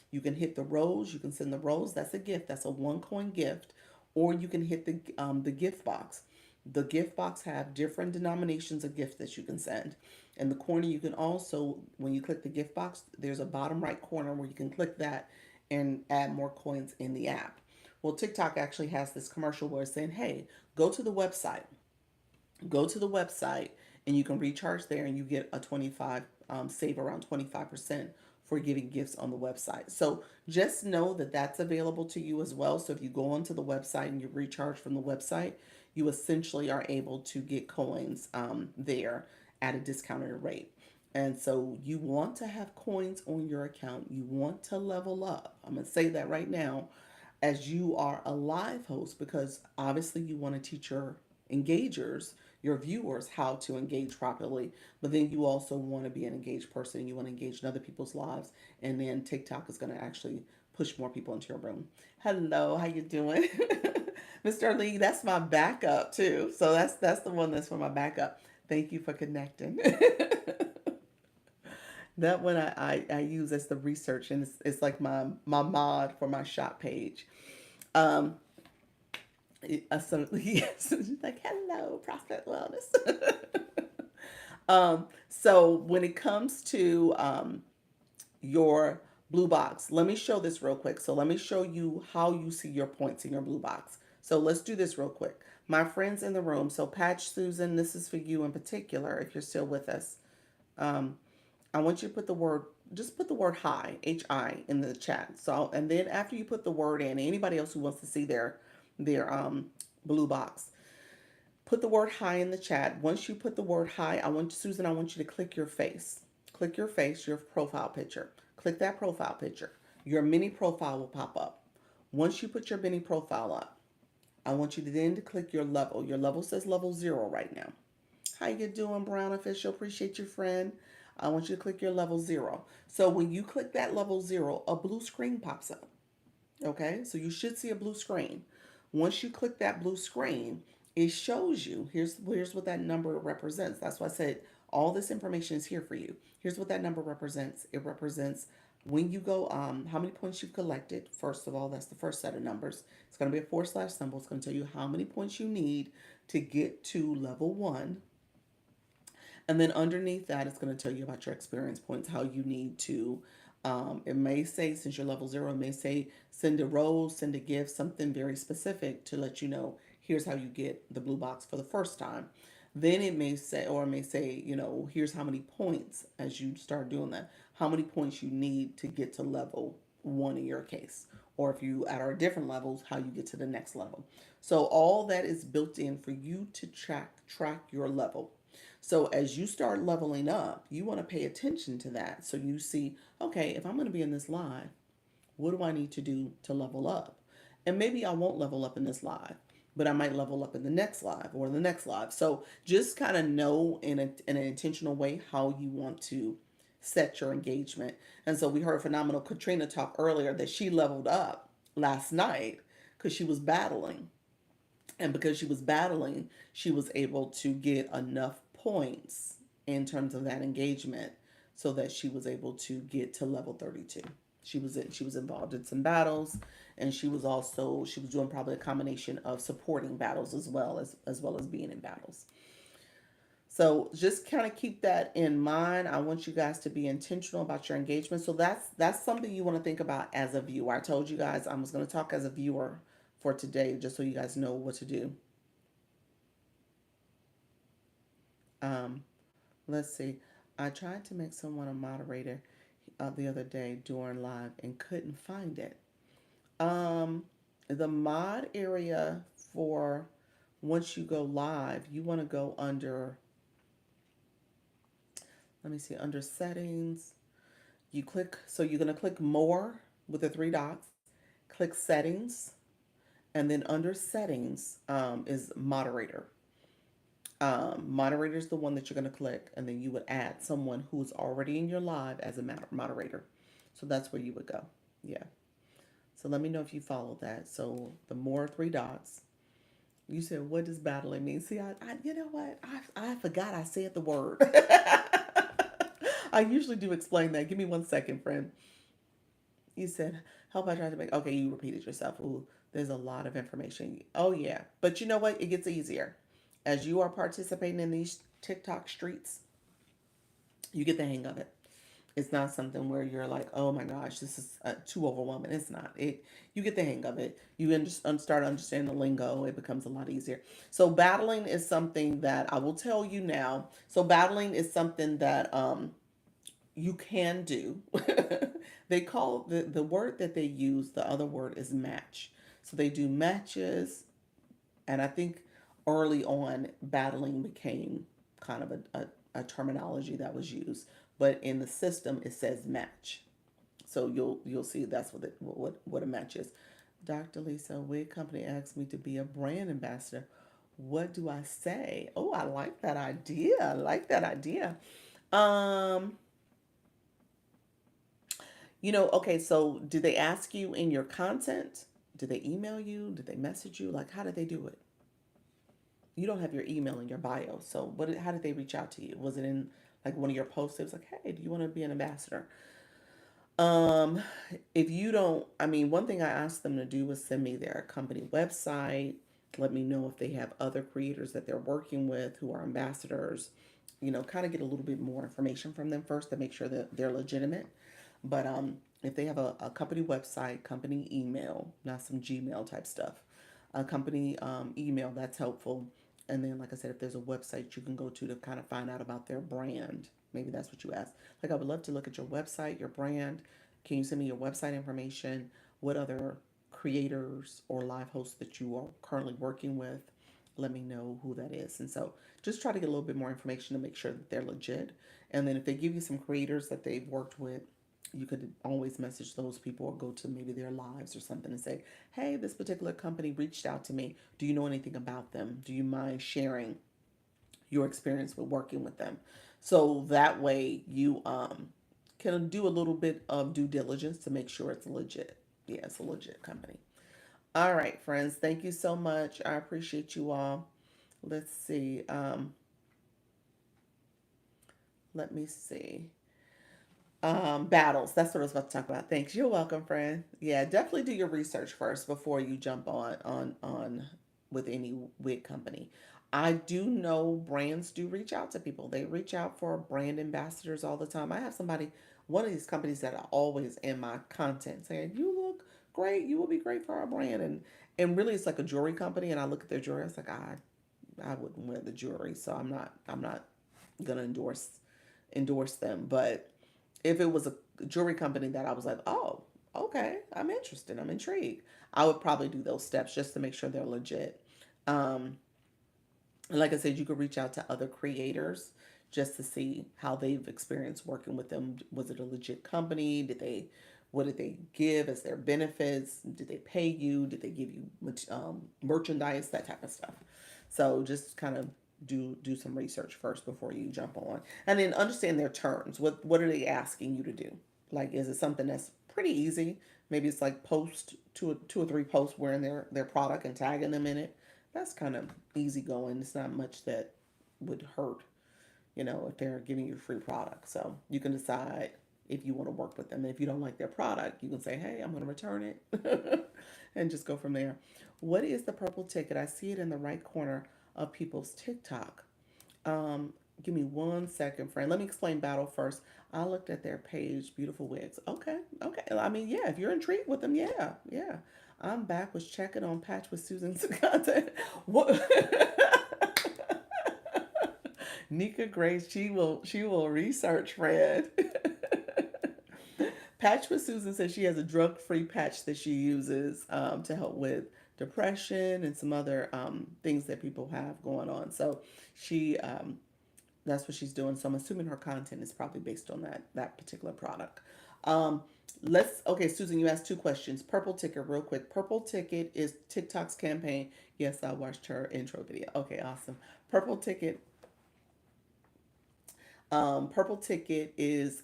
You can hit the rose, you can send the rose, that's a gift, that's a 1 coin gift, or you can hit the gift box. The gift box have different denominations of gifts that you can send. In the corner, you can also, when you click the gift box, there's a bottom right corner where you can click that and add more coins in the app. Well, TikTok actually has this commercial where it's saying, hey, go to the website. Go to the website and you can recharge there and you get a 25, save around 25% for giving gifts on the website. So just know that that's available to you as well. So if you go onto the website and you recharge from the website, you essentially are able to get coins there at a discounted rate. And so you want to have coins on your account. You want to level up. I'm going to say that right now as you are a live host, because obviously you want to teach your engagers, your viewers, how to engage properly. But then you also want to be an engaged person. You want to engage in other people's lives. And then TikTok is going to actually push more people into your room. Hello, how you doing? Mr. Lee, that's my backup too. So that's the one that's for my backup. Thank you for connecting. That one I use as the research, and it's like my mod for my shop page. Um, so yes, she's like, hello, Prospect Wellness. So when it comes to your blue box, let me show this real quick. So let me show you how you see your points in your blue box. So let's do this real quick. My friends in the room. So Patch Susan, this is for you in particular, if you're still with us. Um, I want you to just put the word hi, H-I, in the chat. So, and then after you put the word in, anybody else who wants to see their blue box, put the word hi in the chat. Once you put the word hi, Susan, I want you to click your face. Click your face, your profile picture. Click that profile picture. Your mini profile will pop up. Once you put your mini profile up, I want you to then click your level. Your level says level 0 right now. How you doing, Brown Official? Appreciate your friend. I want you to click your level 0. So when you click that level 0, a blue screen pops up. Okay, so you should see a blue screen. Once you click that blue screen, it shows you here's what that number represents. That's why I said all this information is here for you. Here's what that number represents. It represents when you go how many points you've collected. First of all, that's the first set of numbers. It's going to be a forward slash symbol. It's going to tell you how many points you need to get to level 1. And then underneath that, it's going to tell you about your experience points, how you need to. It may say, since you're level 0, it may say send a rose, send a gift, something very specific to let you know here's how you get the blue box for the first time. Then it may say, or it may say, here's how many points as you start doing that, how many points you need to get to level 1 in your case. Or if you at our different levels, how you get to the next level. So all that is built in for you to track your level. So as you start leveling up, you want to pay attention to that. So you see, okay, if I'm going to be in this live, what do I need to do to level up? And maybe I won't level up in this live, but I might level up in the next live or the next live. So just kind of know in an intentional way how you want to set your engagement. And so we heard phenomenal Katrina talk earlier that she leveled up last night because she was battling, and because she was battling, she was able to get enough points in terms of that engagement so that she was able to get to level 32. She was involved in some battles, and she was doing probably a combination of supporting battles as well as being in battles. So just kind of keep that in mind. I want you guys to be intentional about your engagement. So that's something you want to think about as a viewer. I told you guys I was going to talk as a viewer for today, just so you guys know what to do. Um, let's see. I tried to make someone a moderator the other day during live and couldn't find it. Um, the mod area for once you go live, you want to go under, let me see, under settings. So you're going to click more with the three dots, click settings, and then under settings is moderator. Moderator is the one that you're going to click, and then you would add someone who's already in your live as a moderator. So that's where you would go. Yeah. So let me know if you follow that. So the more three dots. You said, what does battling mean? See, you know what? I forgot I said the word. I usually do explain that. Give me 1 second, friend. You said, help I tried to make. Okay, you repeated yourself. Ooh, there's a lot of information. Oh, yeah. But you know what? It gets easier. As you are participating in these TikTok streets, you get the hang of it. It's not something where you're like, oh my gosh, this is too overwhelming. It's not. You get the hang of it. You start understanding the lingo. It becomes a lot easier. So battling is something that I will tell you now. So battling is something that you can do. They call the word that they use. The other word is match. So they do matches, and I think early on, battling became kind of a terminology that was used. But in the system, it says match. So you'll see that's what a match is. Dr. Lisa, wig company asked me to be a brand ambassador. What do I say? Oh, I like that idea. I like that idea. Um, okay, so did they ask you in your content? Did they email you? Did they message you? Like, how did they do it? You don't have your email in your bio. So how did they reach out to you? Was it in like one of your posts? It was like, hey, do you want to be an ambassador? Um, if you don't, I mean, one thing I asked them to do was send me their company website, let me know if they have other creators that they're working with who are ambassadors, kind of get a little bit more information from them first to make sure that they're legitimate. But if they have a company website, company email, not some Gmail type stuff, a company email, that's helpful. And then, like I said, if there's a website you can go to kind of find out about their brand, maybe that's what you asked. Like, I would love to look at your website, your brand. Can you send me your website information? What other creators or live hosts that you are currently working with? Let me know who that is. And so just try to get a little bit more information to make sure that they're legit. And then if they give you some creators that they've worked with, you could always message those people or go to maybe their lives or something and say, hey, this particular company reached out to me. Do you know anything about them? Do you mind sharing your experience with working with them? So that way you can do a little bit of due diligence to make sure it's legit. Yeah, it's a legit company. All right, friends. Thank you so much. I appreciate you all. Let's see. Let me see. Battles. That's what I was about to talk about. Thanks. You're welcome, friend. Yeah, definitely do your research first before you jump on with any wig company. I do know brands do reach out to people. They reach out for brand ambassadors all the time. I have somebody, one of these companies that are always in my content saying, "You look great. You will be great for our brand." And really, it's like a jewelry company. And I look at their jewelry. I was like, I wouldn't wear the jewelry, so I'm not gonna endorse them. But if it was a jewelry company that I was like, oh, okay, I'm interested, I'm intrigued, I would probably do those steps just to make sure they're legit. Um, and like I said, you could reach out to other creators just to see how they've experienced working with them. Was it a legit company? What did they give as their benefits? Did they pay you? Did they give you merchandise? That type of stuff. So just kind of do some research first before you jump on, and then understand their terms. What are they asking you to do? Like, is it something that's pretty easy? Maybe it's like post two or three posts wearing their product and tagging them in it. That's kind of easy going. It's not much that would hurt, if they're giving you a free product. So you can decide if you want to work with them. And if you don't like their product, you can say, hey, I'm going to return it and just go from there. What is the purple ticket? I see it in the right corner of people's TikTok. Um, Give me 1 second, friend. Let me explain Battle first. I looked at their page, beautiful wigs. Okay, okay. I mean, yeah, if you're intrigued with them, yeah, yeah. I'm back. Was checking on Patch with Susan's content. What? Nika Grace, she will research, Fred. Patch with Susan says she has a drug-free patch that she uses to help with depression and some other things that people have going on. So she that's what she's doing. So I'm assuming her content is probably based on that particular product. Um, let's okay, Susan, you asked two questions. Purple Ticket, real quick. Purple Ticket is TikTok's campaign. Yes, I watched her intro video. Okay, awesome. Purple Ticket. Purple Ticket is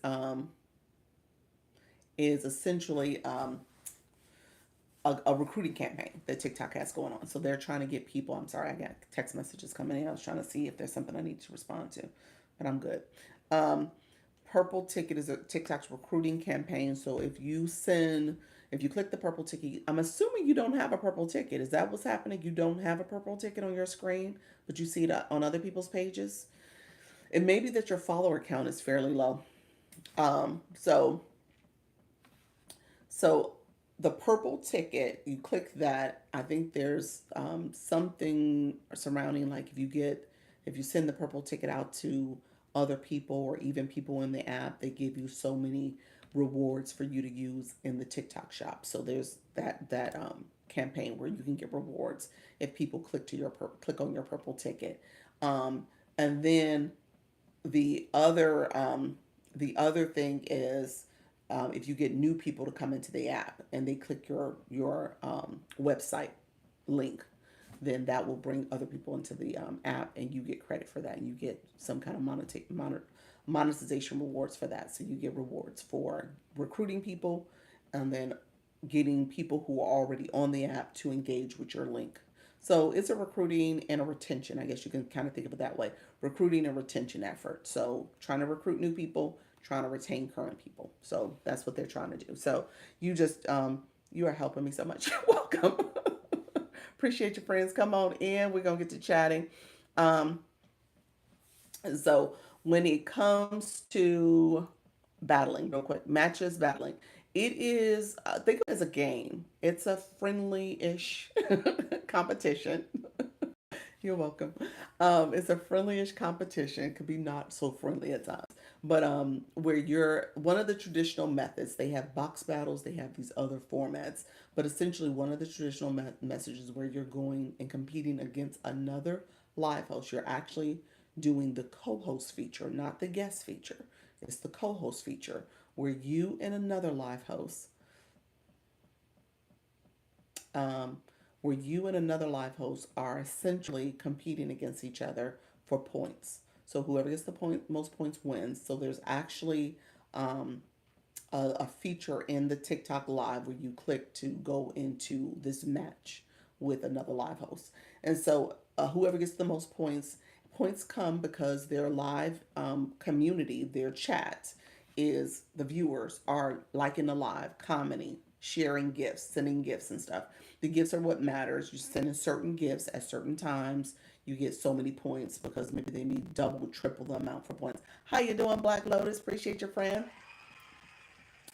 essentially a recruiting campaign that TikTok has going on. So they're trying to get people. I'm sorry, I got text messages coming in. I was trying to see if there's something I need to respond to, but I'm good. Um, Purple Ticket is a TikTok's recruiting campaign. So if you click the purple ticket, I'm assuming you don't have a purple ticket. Is that what's happening? You don't have a purple ticket on your screen, but you see it on other people's pages. It may be that your follower count is fairly low. Um, so So the purple ticket, you click that. I think there's something surrounding like if you send the purple ticket out to other people or even people in the app, they give you so many rewards for you to use in the TikTok shop. So there's that campaign where you can get rewards if people click on your purple ticket. And then the other thing is if you get new people to come into the app and they click your website link, then that will bring other people into the app, and you get credit for that. And you get some kind of monetization rewards for that. So you get rewards for recruiting people, and then getting people who are already on the app to engage with your link. So it's a recruiting and a retention. I guess you can kind of think of it that way. Recruiting and retention effort. So trying to recruit new people, trying to retain current people. So that's what they're trying to do. So you are helping me so much. You're welcome. Appreciate your friends. Come on in. We're gonna get to chatting. Um, so when it comes to battling, real quick, matches battling, it is think of it as a game. It's a friendly-ish competition. You're welcome. It's a friendly-ish competition. It could be not so friendly at times, but where you're one of the traditional methods. They have box battles. They have these other formats, but essentially one of the traditional messages where you're going and competing against another live host. You're actually doing the co-host feature, not the guest feature. It's the co-host feature where you and another live host um, are essentially competing against each other for points. So whoever gets the most points wins. So there's actually a feature in the TikTok live where you click to go into this match with another live host. And so whoever gets the most points, points come because their live community, their chat is the viewers are liking the live, commenting, sharing gifts, sending gifts and stuff. The gifts are what matters. You send in certain gifts at certain times. You get so many points because maybe they need double, triple the amount for points. How you doing, Black Lotus? Appreciate your friend.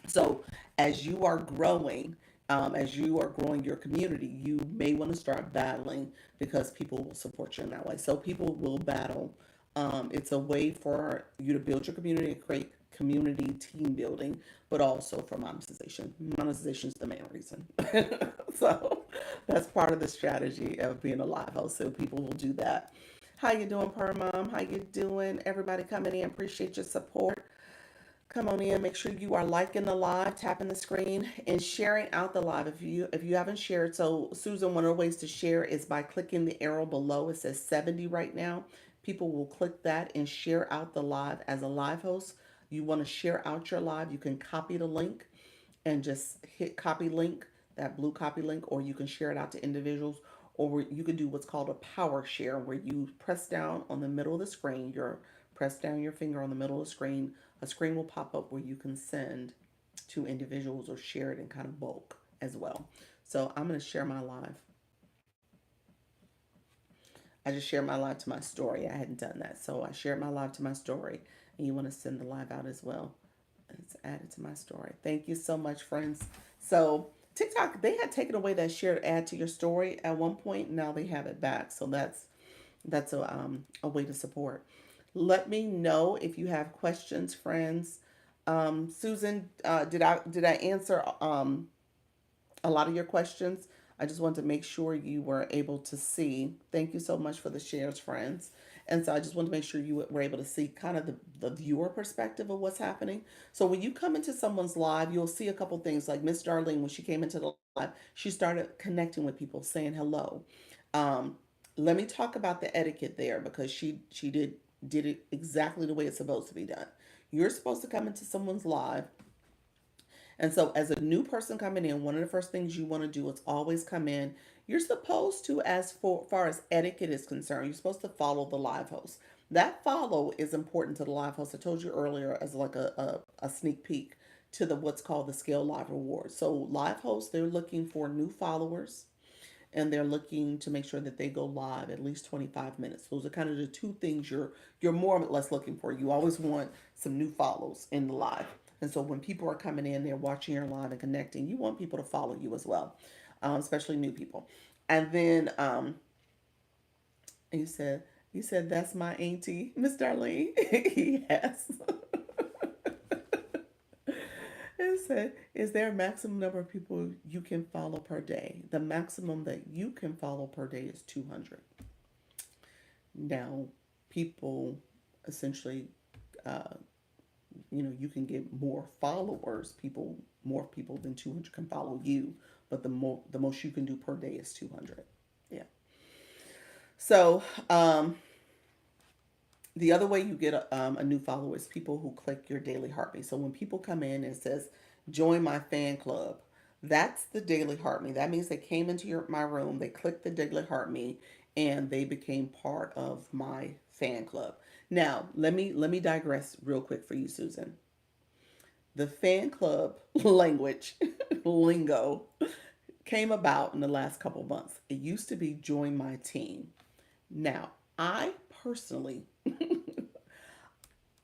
So as you are growing, as you are growing your community, you may want to start battling because people will support you in that way. So people will battle. It's a way for you to build your community and create community team building, but also for monetization. Monetization is the main reason. So that's part of the strategy of being a live host. So people will do that. How you doing, Per Mom? How you doing? Everybody coming in, appreciate your support. Come on in, make sure you are liking the live, tapping the screen, and sharing out the live. If you haven't shared, so Susan, one of the ways to share is by clicking the arrow below. It says 70 right now. People will click that and share out the live as a live host. You want to share out your live, you can copy the link and just hit copy link, that blue copy link, or you can share it out to individuals, or you can do what's called a power share where you press down on the middle of the screen, press down your finger on the middle of the screen, a screen will pop up where you can send to individuals or share it in kind of bulk as well. So I'm going to share my live. I just shared my live to my story. I hadn't done that. So I shared my live to my story, and you want to send the live out as well. It's added to my story. Thank you so much, friends. So TikTok, they had taken away that shared add to your story at one point. Now they have it back. So that's a way to support. Let me know if you have questions, friends. Susan, did I answer a lot of your questions? I just wanted to make sure you were able to see. Thank you so much for the shares, friends. And so I just wanted to make sure you were able to see kind of the viewer perspective of what's happening. So when you come into someone's live, you'll see a couple things like Miss Darlene, when she came into the live, she started connecting with people, saying hello. Um, Let me talk about the etiquette there because she did it exactly the way it's supposed to be done. You're supposed to come into someone's live, and so, as a new person coming in, one of the first things you want to do is always come in. You're supposed to, as far as etiquette is concerned, you're supposed to follow the live host. That follow is important to the live host. I told you earlier as like a sneak peek to the what's called the Scale Live Reward. So, live hosts, they're looking for new followers and they're looking to make sure that they go live at least 25 minutes. Those are kind of the two things you're more or less looking for. You always want some new follows in the live. And so when people are coming in, they're watching your live and connecting, you want people to follow you as well, especially new people. And then you said, that's my auntie, Miss Darlene. Yes. It said, is there a maximum number of people you can follow per day? The maximum that you can follow per day is 200. Now, people essentially, uh, you can get more followers. More people than 200 can follow you, but the most you can do per day is 200. Yeah. So, the other way you get a new follower is people who click your daily heartbeat. So when people come in and it says, join my fan club, that's the daily heartbeat. That means they came into my room, they clicked the daily heartbeat, and they became part of my fan club. Now, let me digress real quick for you, Susan. The fan club language, lingo, came about in the last couple of months. It used to be join my team. Now, I personally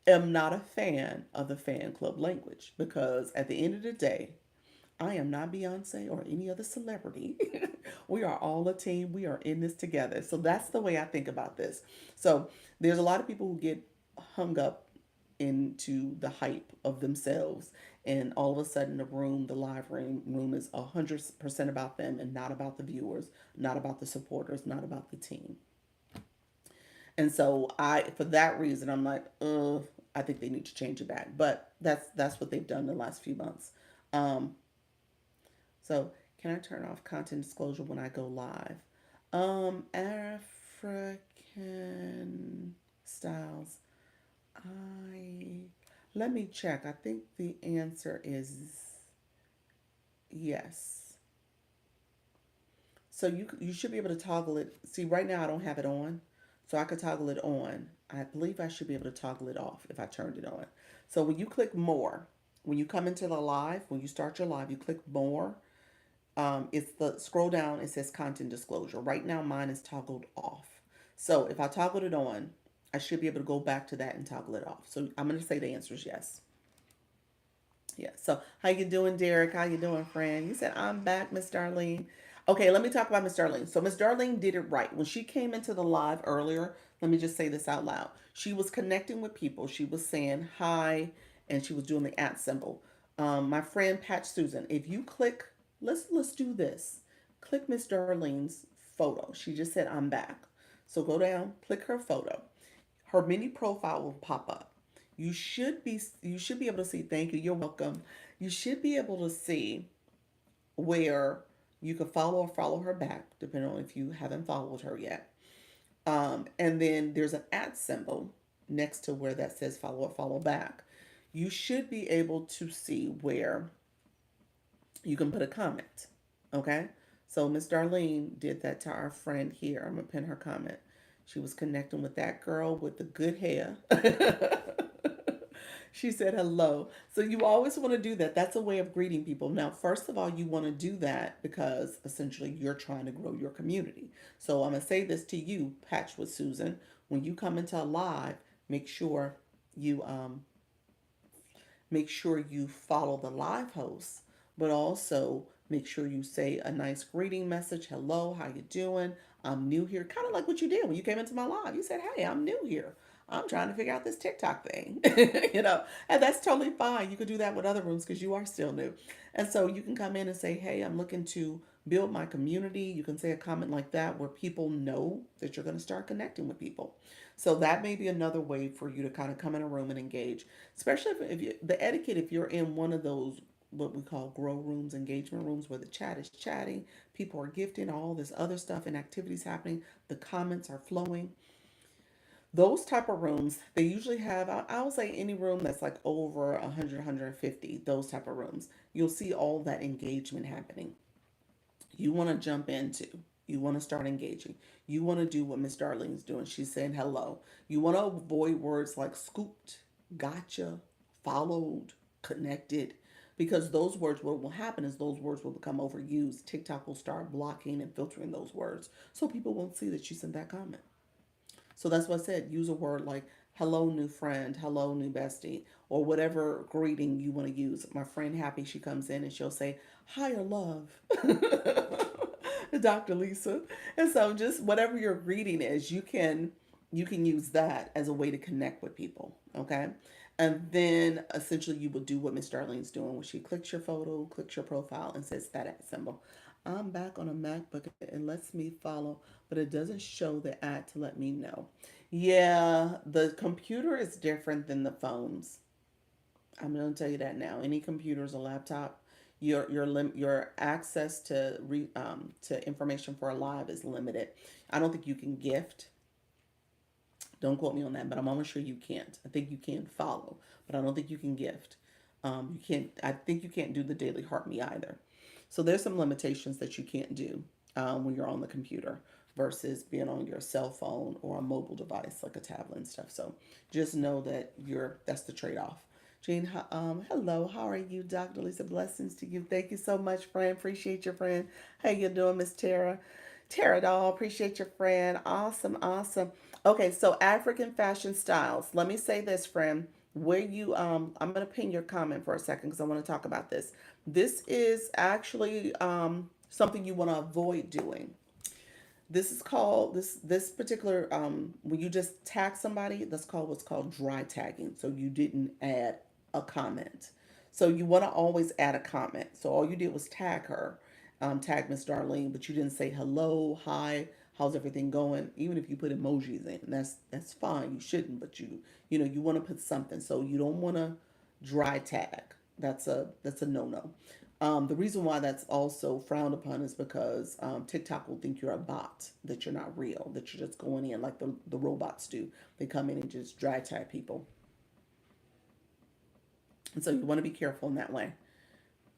am not a fan of the fan club language because at the end of the day, I am not Beyonce or any other celebrity. We are all a team. We are in this together. So that's the way I think about this. So there's a lot of people who get hung up into the hype of themselves, and all of a sudden the live room is 100% about them and not about the viewers, not about the supporters, not about the team. And so for that reason, I'm like, I think they need to change it back. But that's what they've done in the last few months. Um, so can I turn off content disclosure when I go live? African styles. I Let me check. I think the answer is yes. So you should be able to toggle it. See, right now I don't have it on, so I could toggle it on. I believe I should be able to toggle it off if I turned it on. So when you click more, when you come into the live, when you start your live, you click more. It's the scroll down. It says content disclosure. Right now mine is toggled off. So if I toggled it on, I should be able to go back to that and toggle it off. So I'm going to say the answer is yes. Yeah. So how you doing, Derek? How you doing, friend? You said I'm back, Miss Darlene. Okay, let me talk about Miss Darlene. So Miss Darlene did it right. When she came into the live earlier, let me just say this out loud. She was connecting with people. She was saying hi, and she was doing the at symbol. My friend Patch Susan, if you click, let's do this. Click Miss Darlene's photo. She just said I'm back. So go down, click her photo. Her mini profile will pop up. You should be able to see, thank you, you're welcome. You should be able to see where you can follow or follow her back, depending on if you haven't followed her yet. And then there's an at symbol next to where that says follow or follow back. You should be able to see where you can put a comment. Okay? So Miss Darlene did that to our friend here. I'm gonna pin her comment. She was connecting with that girl with the good hair. She said hello. So you always want to do that. That's a way of greeting people. Now, first of all, you want to do that because essentially you're trying to grow your community. So I'm going to say this to you, Patch with Susan. When you come into a live, make sure you follow the live host, but also make sure you say a nice greeting message. Hello, how you doing? I'm new here. Kind of like what you did when you came into my live. You said, "Hey, I'm new here. I'm trying to figure out this TikTok thing." And that's totally fine. You could do that with other rooms because you are still new. And so you can come in and say, "Hey, I'm looking to build my community." You can say a comment like that where people know that you're going to start connecting with people. So that may be another way for you to kind of come in a room and engage, especially if you, the etiquette, if you're in one of those what we call grow rooms, engagement rooms, where the chat is chatting, people are gifting, all this other stuff and activities happening, the comments are flowing. Those type of rooms, they usually have, I would say any room that's like over 100, 150, those type of rooms, you'll see all that engagement happening. You want to jump into. You want to start engaging. You want to do what Miss Darlene's doing. She's saying hello. You want to avoid words like scooped, gotcha, followed, connected, because those words, what will happen is those words will become overused. TikTok will start blocking and filtering those words so people won't see that you sent that comment. So that's what I said. Use a word like hello, new friend, hello, new bestie, or whatever greeting you want to use. My friend Happy, she comes in and she'll say, higher love, Dr. Lisa. And so just whatever your greeting is, you can use that as a way to connect with people. Okay. And then essentially you will do what Miss Darlene's doing, where she clicks your photo, clicks your profile, and says that at symbol. I'm back on a MacBook. It lets me follow, but it doesn't show the ad to let me know. Yeah, the computer is different than the phones. I'm going to tell you that now. Any computers or laptop, your access to information for a live is limited. I don't think you can gift. Don't quote me on that, but I'm almost sure you can't. I think you can follow, but I don't think you can gift. You can't. I think you can't do the daily heart me either. So there's some limitations that you can't do when you're on the computer versus being on your cell phone or a mobile device like a tablet and stuff. So just know that that's the trade off. Jean, hello. How are you, Dr. Lisa? Blessings to you. Thank you so much, friend. Appreciate your friend. How you doing, Miss Tara? Tara doll, appreciate your friend. Awesome, awesome. Okay, so African fashion styles. Let me say this, friend. Where you I'm gonna pin your comment for a second because I want to talk about this. This is actually something you want to avoid doing. This is called this particular when you just tag somebody, that's called what's called dry tagging. So you didn't add a comment. So you want to always add a comment. So all you did was tag her, tag Miss Darlene, but you didn't say hello, hi, how's everything going. Even if you put emojis in, that's fine. You shouldn't, but you want to put something. So you don't want to dry tag. That's a no no. The reason why that's also frowned upon is because TikTok will think you're a bot, that you're not real, that you're just going in like the robots do. They come in and just drag tag people. And so you want to be careful in that way.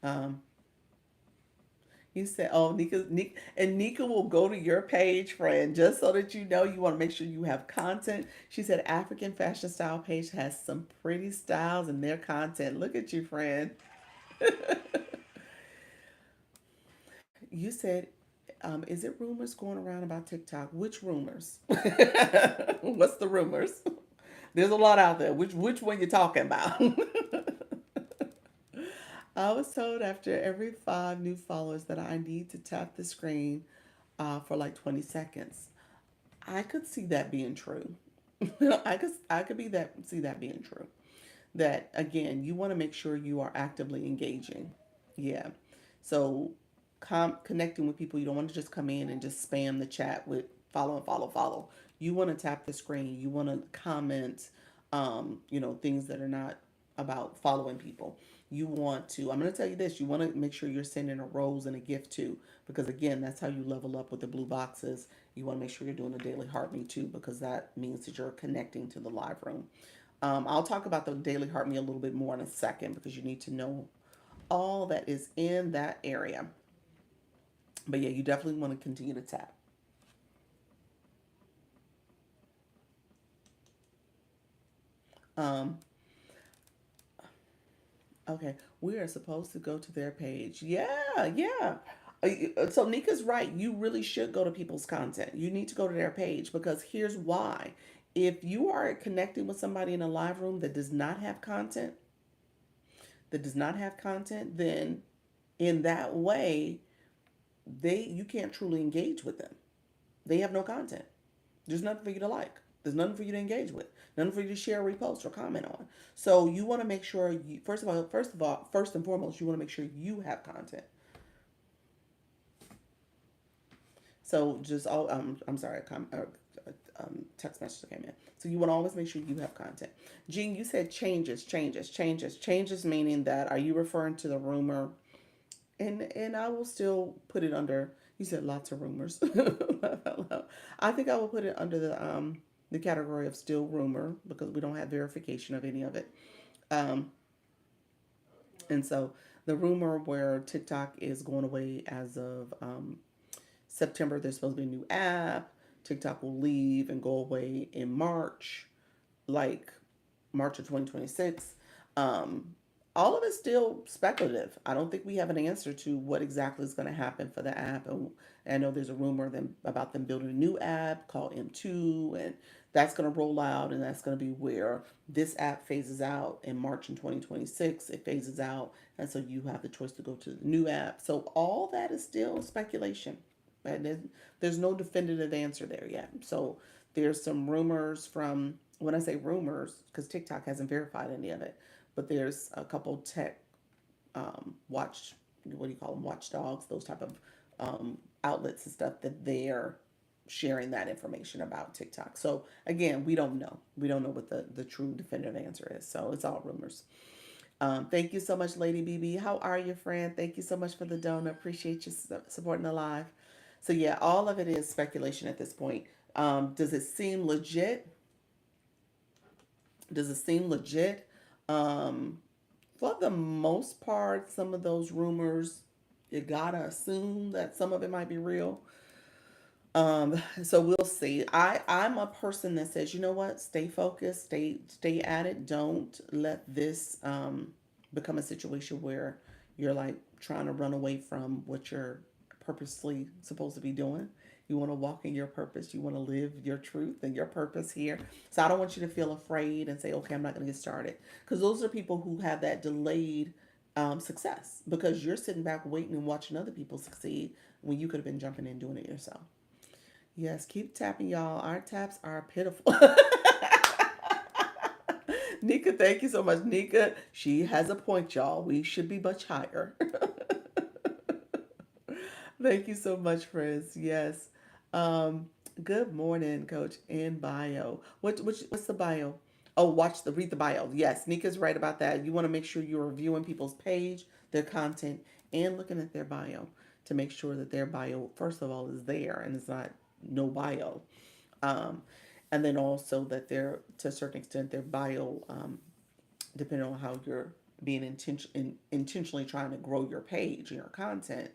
Um, you said, oh, Nika will go to your page, friend, just so that you know you want to make sure you have content. She said African fashion style page has some pretty styles in their content. Look at you, friend. You said, is it rumors going around about TikTok? Which rumors? What's the rumors? There's a lot out there. Which one you talking about? I was told after every 5 new followers that I need to tap the screen for like 20 seconds. I could see that being true. I could be that see that being true. That again, you want to make sure you are actively engaging. Yeah. So connecting with people, you don't want to just come in and just spam the chat with follow and follow, follow. You want to tap the screen. You want to comment, things that are not about following people. You want to, I'm going to tell you this, you want to make sure you're sending a rose and a gift too, because again, that's how you level up with the blue boxes. You want to make sure you're doing a daily heart me too, because that means that you're connecting to the live room. I'll talk about the daily heart me a little bit more in a second because you need to know all that is in that area. But yeah, you definitely want to continue to tap. Um, okay, we are supposed to go to their page. Yeah, yeah. So Nika's right. You really should go to people's content. You need to go to their page because here's why. If you are connecting with somebody in a live room that does not have content, then in that way, you can't truly engage with them. They have no content. There's nothing for you to like. There's nothing for you to engage with. Nothing for you to share, repost, or comment on. So you want to make sure you first and foremost, you want to make sure you have content. So just all I'm sorry, text message came in. So you want to always make sure you have content. Jean, you said changes, meaning that are you referring to the rumor? And I will still put it under. You said lots of rumors. I think I will put it under the category of still rumor because we don't have verification of any of it. Um, and so the rumor where TikTok is going away as of September, there's supposed to be a new app. TikTok will leave and go away in March, like March of 2026. Um, all of it's still speculative. I don't think we have an answer to what exactly is going to happen for the app. And I know there's a rumor about them building a new app called M2, and that's going to roll out, and that's going to be where this app phases out in March in 2026. It phases out, and so you have the choice to go to the new app. So all that is still speculation. And there's no definitive answer there yet. So there's some rumors from, when I say rumors, because TikTok hasn't verified any of it, but there's a couple tech what do you call them, watchdogs, those type of outlets and stuff that they're sharing that information about TikTok. So again, we don't know. We don't know what the true definitive answer is. So it's all rumors. Thank you so much, Lady BB. How are you, friend? Thank you so much for the donor. Appreciate you supporting the live. So yeah, all of it is speculation at this point. Does it seem legit? Does it seem legit? Um, for the most part, some of those rumors, you gotta assume that some of it might be real. So we'll see. I'm a person that says, you know what, stay focused, stay at it. Don't let this become a situation where you're like trying to run away from what you're purposely supposed to be doing. You want to walk in your purpose. You want to live your truth and your purpose here. So I don't want you to feel afraid and say, okay, I'm not going to get started. Because those are people who have that delayed success because you're sitting back waiting and watching other people succeed when you could have been jumping in doing it yourself. Yes, keep tapping, y'all. Our taps are pitiful. Nika, thank you so much. Nika, she has a point, y'all. We should be much higher. Thank you so much, friends. Yes. Um, Good morning, Coach. In bio. What's the bio? Oh, read the bio. Yes, Nika's right about that. You want to make sure you're reviewing people's page, their content, and looking at their bio to make sure that their bio, first of all, is there and it's not no bio. Um, and then also that they're, to a certain extent, their bio, depending on how you're being intentionally trying to grow your page and your content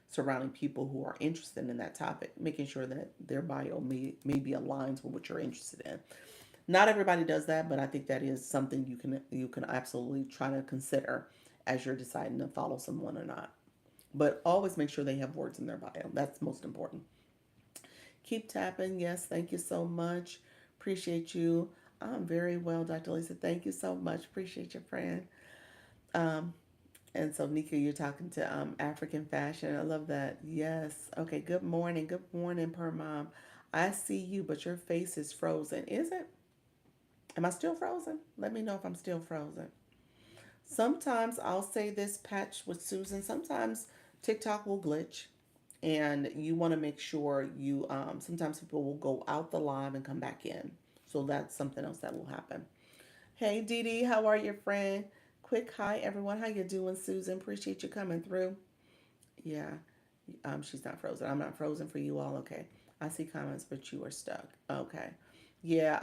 surrounding people who are interested in that topic, making sure that their bio maybe aligns with what you're interested in. Not everybody does that, but I think that is something you can absolutely try to consider as you're deciding to follow someone or not. But always make sure they have words in their bio. That's most important. Keep tapping. Yes, thank you so much. Appreciate you. I'm very well, Dr. Lisa. Thank you so much. Appreciate your friend. Um, and so, Nika, you're talking to African fashion. I love that. Yes. Okay. Good morning. Good morning, Per Mom. I see you, but your face is frozen. Is it? Am I still frozen? Let me know if I'm still frozen. Sometimes I'll say this patch with Susan. Sometimes TikTok will glitch, and you want to make sure you. Sometimes people will go out the live and come back in, so that's something else that will happen. Hey Dee Dee, how are you, friend? Quick hi everyone. How you doing, Susan? Appreciate you coming through. Yeah, she's not frozen. I'm not frozen for you all. Okay, I see comments, but you are stuck. Okay, yeah.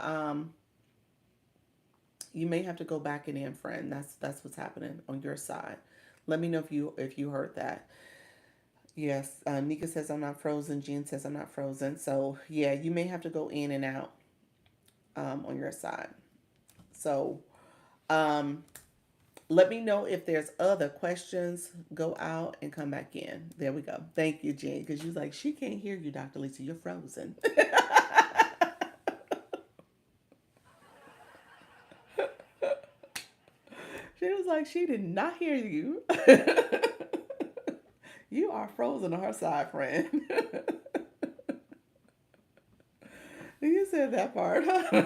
You may have to go back and in, friend. That's what's happening on your side. Let me know if you heard that. Yes, Nika says I'm not frozen. Jean says I'm not frozen. So yeah, you may have to go in and out on your side. So um, let me know if there's other questions. Go out and come back in. There we go. Thank you, Jean, because you was like she can't hear you, Dr. Lisa. You're frozen. She was like she did not hear you. You are frozen on her side, friend. You said that part, huh?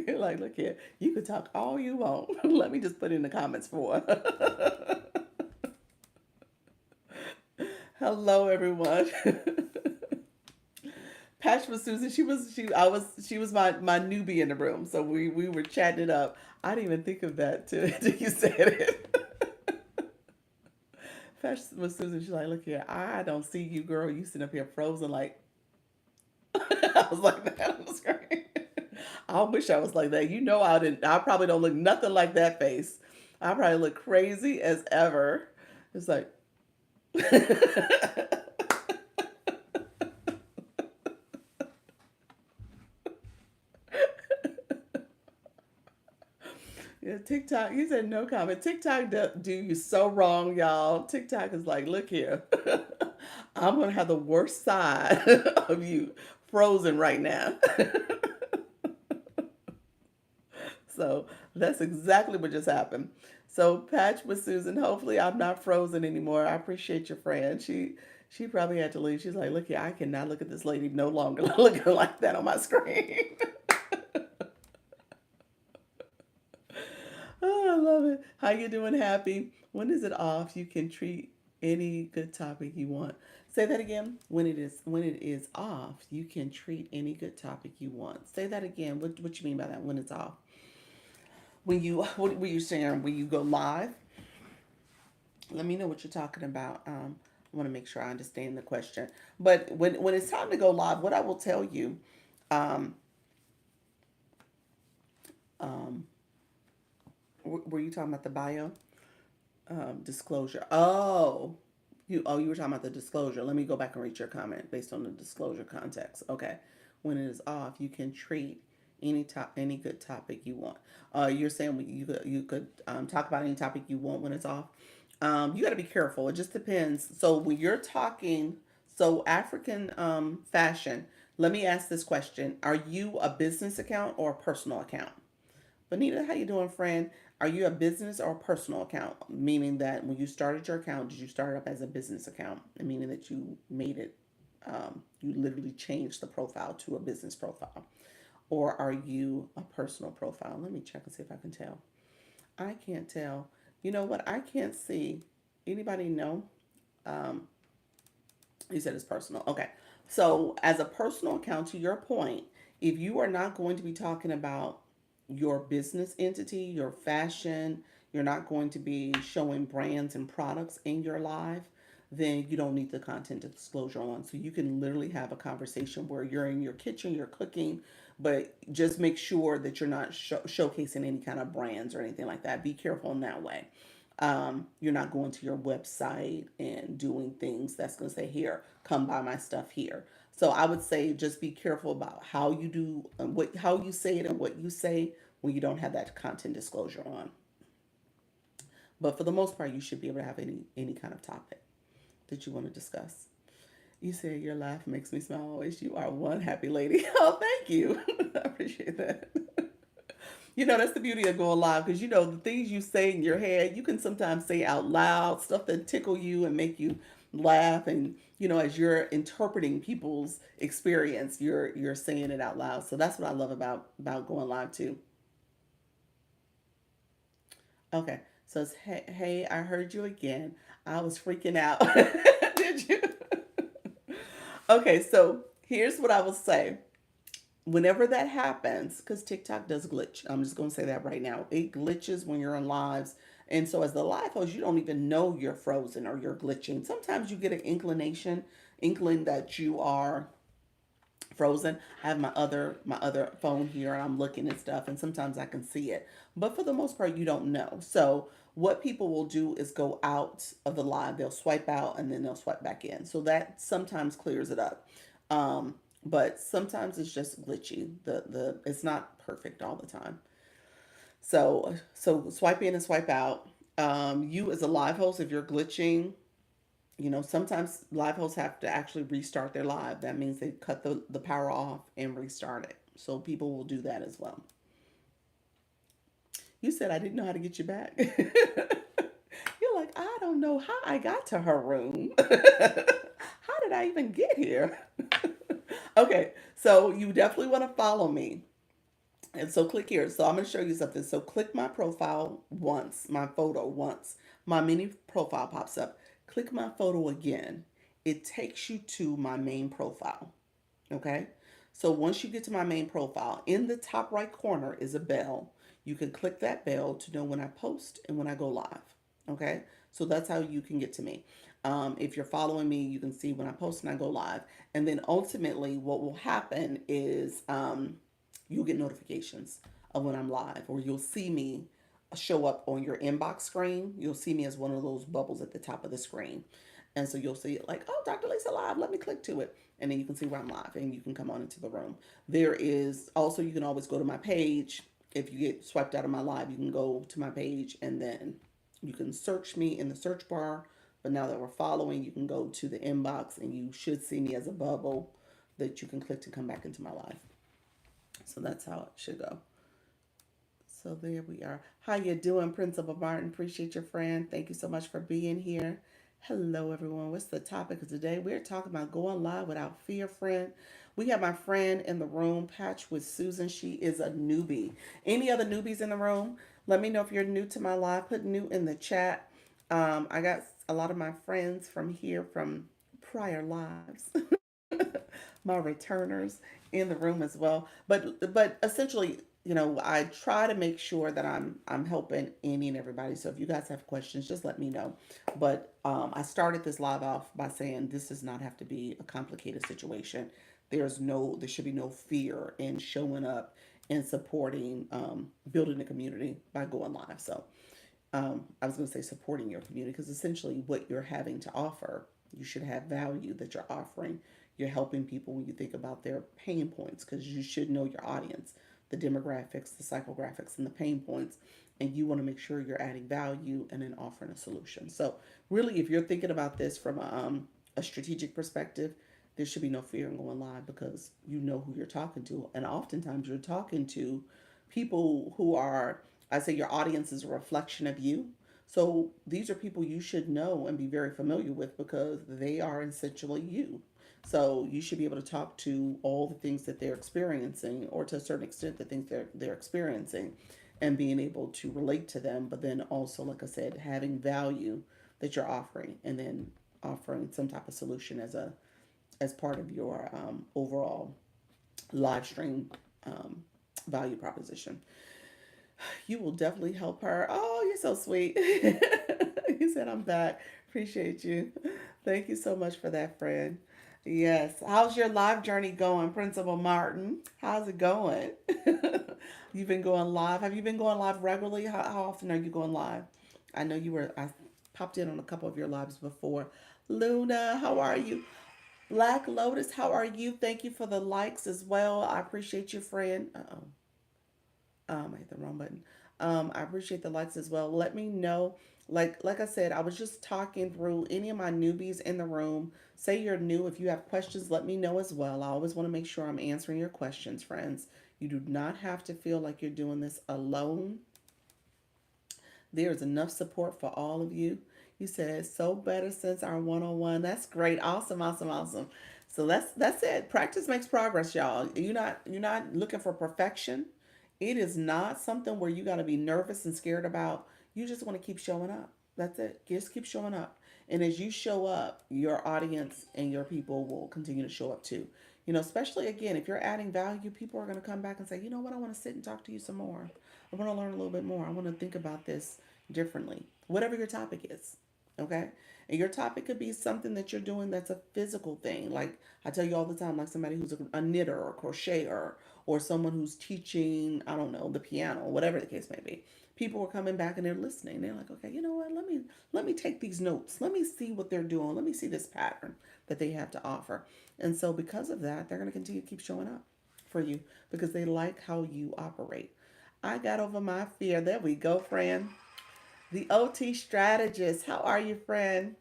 You're like, look here, you can talk all you want. Let me just put in the comments for her. Hello, everyone. Patch was Susan. She was my newbie in the room, so we were chatting it up. I didn't even think of that till you said it. Patch was Susan. She's like, look here, I don't see you, girl. You sitting up here frozen like I was like that on the screen. I wish I was like that. You know, I didn't. I probably don't look nothing like that face. I probably look crazy as ever. It's like, yeah, TikTok. He said no comment. TikTok do you so wrong, y'all. TikTok is like, look here. I'm gonna have the worst side of you frozen right now. So that's exactly what just happened. So patch with Susan. Hopefully I'm not frozen anymore. I appreciate your friend. She probably had to leave. She's like, look here, I cannot look at this lady no longer looking like that on my screen. Oh, I love it. How you doing, Happy? When is it off? You can treat any good topic you want. Say that again. When it is off, you can treat any good topic you want. Say that again. What you mean by that? When it's off? When you what were you saying? When you go live? Let me know what you're talking about. I want to make sure I understand the question. But when it's time to go live, what I will tell you, um, um, were you talking about the bio disclosure? You were talking about the disclosure. Let me go back and read your comment based on the disclosure context. Okay, when it is off, you can treat any good topic you want. You're saying you could talk about any topic you want when it's off. You got to be careful. It just depends. So when you're talking, so African fashion. Let me ask this question: are you a business account or a personal account? Bonita, how you doing, friend? Are you a business or a personal account? Meaning that when you started your account, did you start it up as a business account? Meaning that you made it, you literally changed the profile to a business profile. Or are you a personal profile? Let me check and see if I can tell. I can't tell. You know what? I can't see. Anybody know? Um, you said it's personal. Okay. So, as a personal account, to your point, if you are not going to be talking about your business entity, your fashion, you're not going to be showing brands and products in your live, then you don't need the content disclosure on. So, you can literally have a conversation where you're in your kitchen, you're cooking, but just make sure that you're not showcasing any kind of brands or anything like that. Be careful in that way. You're not going to your website and doing things that's going to say, here, come buy my stuff here. So I would say just be careful about how you do how you say it and what you say when you don't have that content disclosure on. But for the most part, you should be able to have any kind of topic that you want to discuss. You say your laugh makes me smile always. You are one happy lady. Oh, thank you. I appreciate that. That's the beauty of going live because the things you say in your head, you can sometimes say out loud, stuff that tickle you and make you laugh. And as you're interpreting people's experience, you're saying it out loud. So that's what I love about going live too. Okay, so it's hey, I heard you again. I was freaking out. Did you? Okay, so here's what I will say. Whenever that happens, because TikTok does glitch, I'm just going to say that right now. It glitches when you're on lives. And so, as the live host, you don't even know you're frozen or you're glitching. Sometimes you get an inkling that you are frozen. I have my other phone here and I'm looking at stuff and sometimes I can see it. But for the most part you don't know. So what people will do is go out of the live, they'll swipe out and then they'll swipe back in. So that sometimes clears it up. But sometimes it's just glitchy. The it's not perfect all the time. So swipe in and swipe out. You as a live host, if you're glitching, sometimes live hosts have to actually restart their live. That means they cut the power off and restart it. So people will do that as well. You said I didn't know how to get you back. You're like, I don't know how I got to her room. How did I even get here? Okay, so you definitely want to follow me. And so click here. So I'm going to show you something. So click my profile once, my photo once. My mini profile pops up. Click my photo again. It takes you to my main profile. Okay. So once you get to my main profile, in the top right corner is a bell. You can click that bell to know when I post and when I go live. Okay. So that's how you can get to me. If you're following me, you can see when I post and I go live. And then ultimately, what will happen is you'll get notifications of when I'm live, or you'll see me show up on your inbox screen. You'll see me as one of those bubbles at the top of the screen. And so you'll see it like, oh, Dr. Lisa live. Let me click to it. And then you can see where I'm live and you can come on into the room. There is also, you can always go to my page. If you get swiped out of my live, you can go to my page and then you can search me in the search bar. But now that we're following, you can go to the inbox and you should see me as a bubble that you can click to come back into my live. So that's how it should go. So there we are. How you doing, Principal Martin? Appreciate your friend. Thank you so much for being here. Hello, everyone. What's the topic of today? We're talking about going live without fear, friend. We have my friend in the room, Patch with Susan. She is a newbie. Any other newbies in the room? Let me know if you're new to my live. Put new in the chat. I got a lot of my friends from here from prior lives. My returners in the room as well. But essentially, I try to make sure that I'm helping any and everybody. So if you guys have questions, just let me know. But I started this live off by saying this does not have to be a complicated situation. There should be no fear in showing up and supporting, building a community by going live. So I was going to say supporting your community because essentially what you're having to offer, you should have value that you're offering. You're helping people when you think about their pain points because you should know your audience, the demographics, the psychographics, and the pain points. And you want to make sure you're adding value and then offering a solution. So, really, if you're thinking about this from a strategic perspective, there should be no fear in going live because you know who you're talking to. And oftentimes, you're talking to people who are, I say, your audience is a reflection of you. So these are people you should know and be very familiar with because they are essentially you. So you should be able to talk to all the things that they're experiencing, or to a certain extent, the things they're experiencing, and being able to relate to them. But then also, like I said, having value that you're offering, and then offering some type of solution as part of your overall live stream um, value proposition. You will definitely help her. Oh, you're so sweet. You said I'm back. Appreciate you. Thank you so much for that, friend. Yes. How's your live journey going, Principal Martin? How's it going? You've been going live. Have you been going live regularly? How often are you going live? I know I popped in on a couple of your lives before. Luna, how are you? Black Lotus, how are you? Thank you for the likes as well. I appreciate you, friend. I hit the wrong button. I appreciate the likes as well. Let me know. Like I said, I was just talking through any of my newbies in the room. Say you're new. If you have questions, let me know as well. I always want to make sure I'm answering your questions, friends. You do not have to feel like you're doing this alone. There's enough support for all of you. You said so better since our one-on-one. That's great. Awesome, awesome, awesome. So that's it. Practice makes progress, y'all. You're not looking for perfection. It is not something where you got to be nervous and scared about. You just want to keep showing up. That's it. Just keep showing up. And as you show up, your audience and your people will continue to show up too. Especially again, if you're adding value, people are going to come back and say, you know what, I want to sit and talk to you some more. I want to learn a little bit more. I want to think about this differently. Whatever your topic is, okay? And your topic could be something that you're doing that's a physical thing. Like I tell you all the time, like somebody who's a knitter or crocheter or someone who's teaching, I don't know, the piano, whatever the case may be. People are coming back and they're listening. They're like, okay, you know what? Let me take these notes. Let me see what they're doing. Let me see this pattern that they have to offer. And so because of that, they're going to continue to keep showing up for you because they like how you operate. I got over my fear. There we go, friend. The OT strategist. How are you, friend?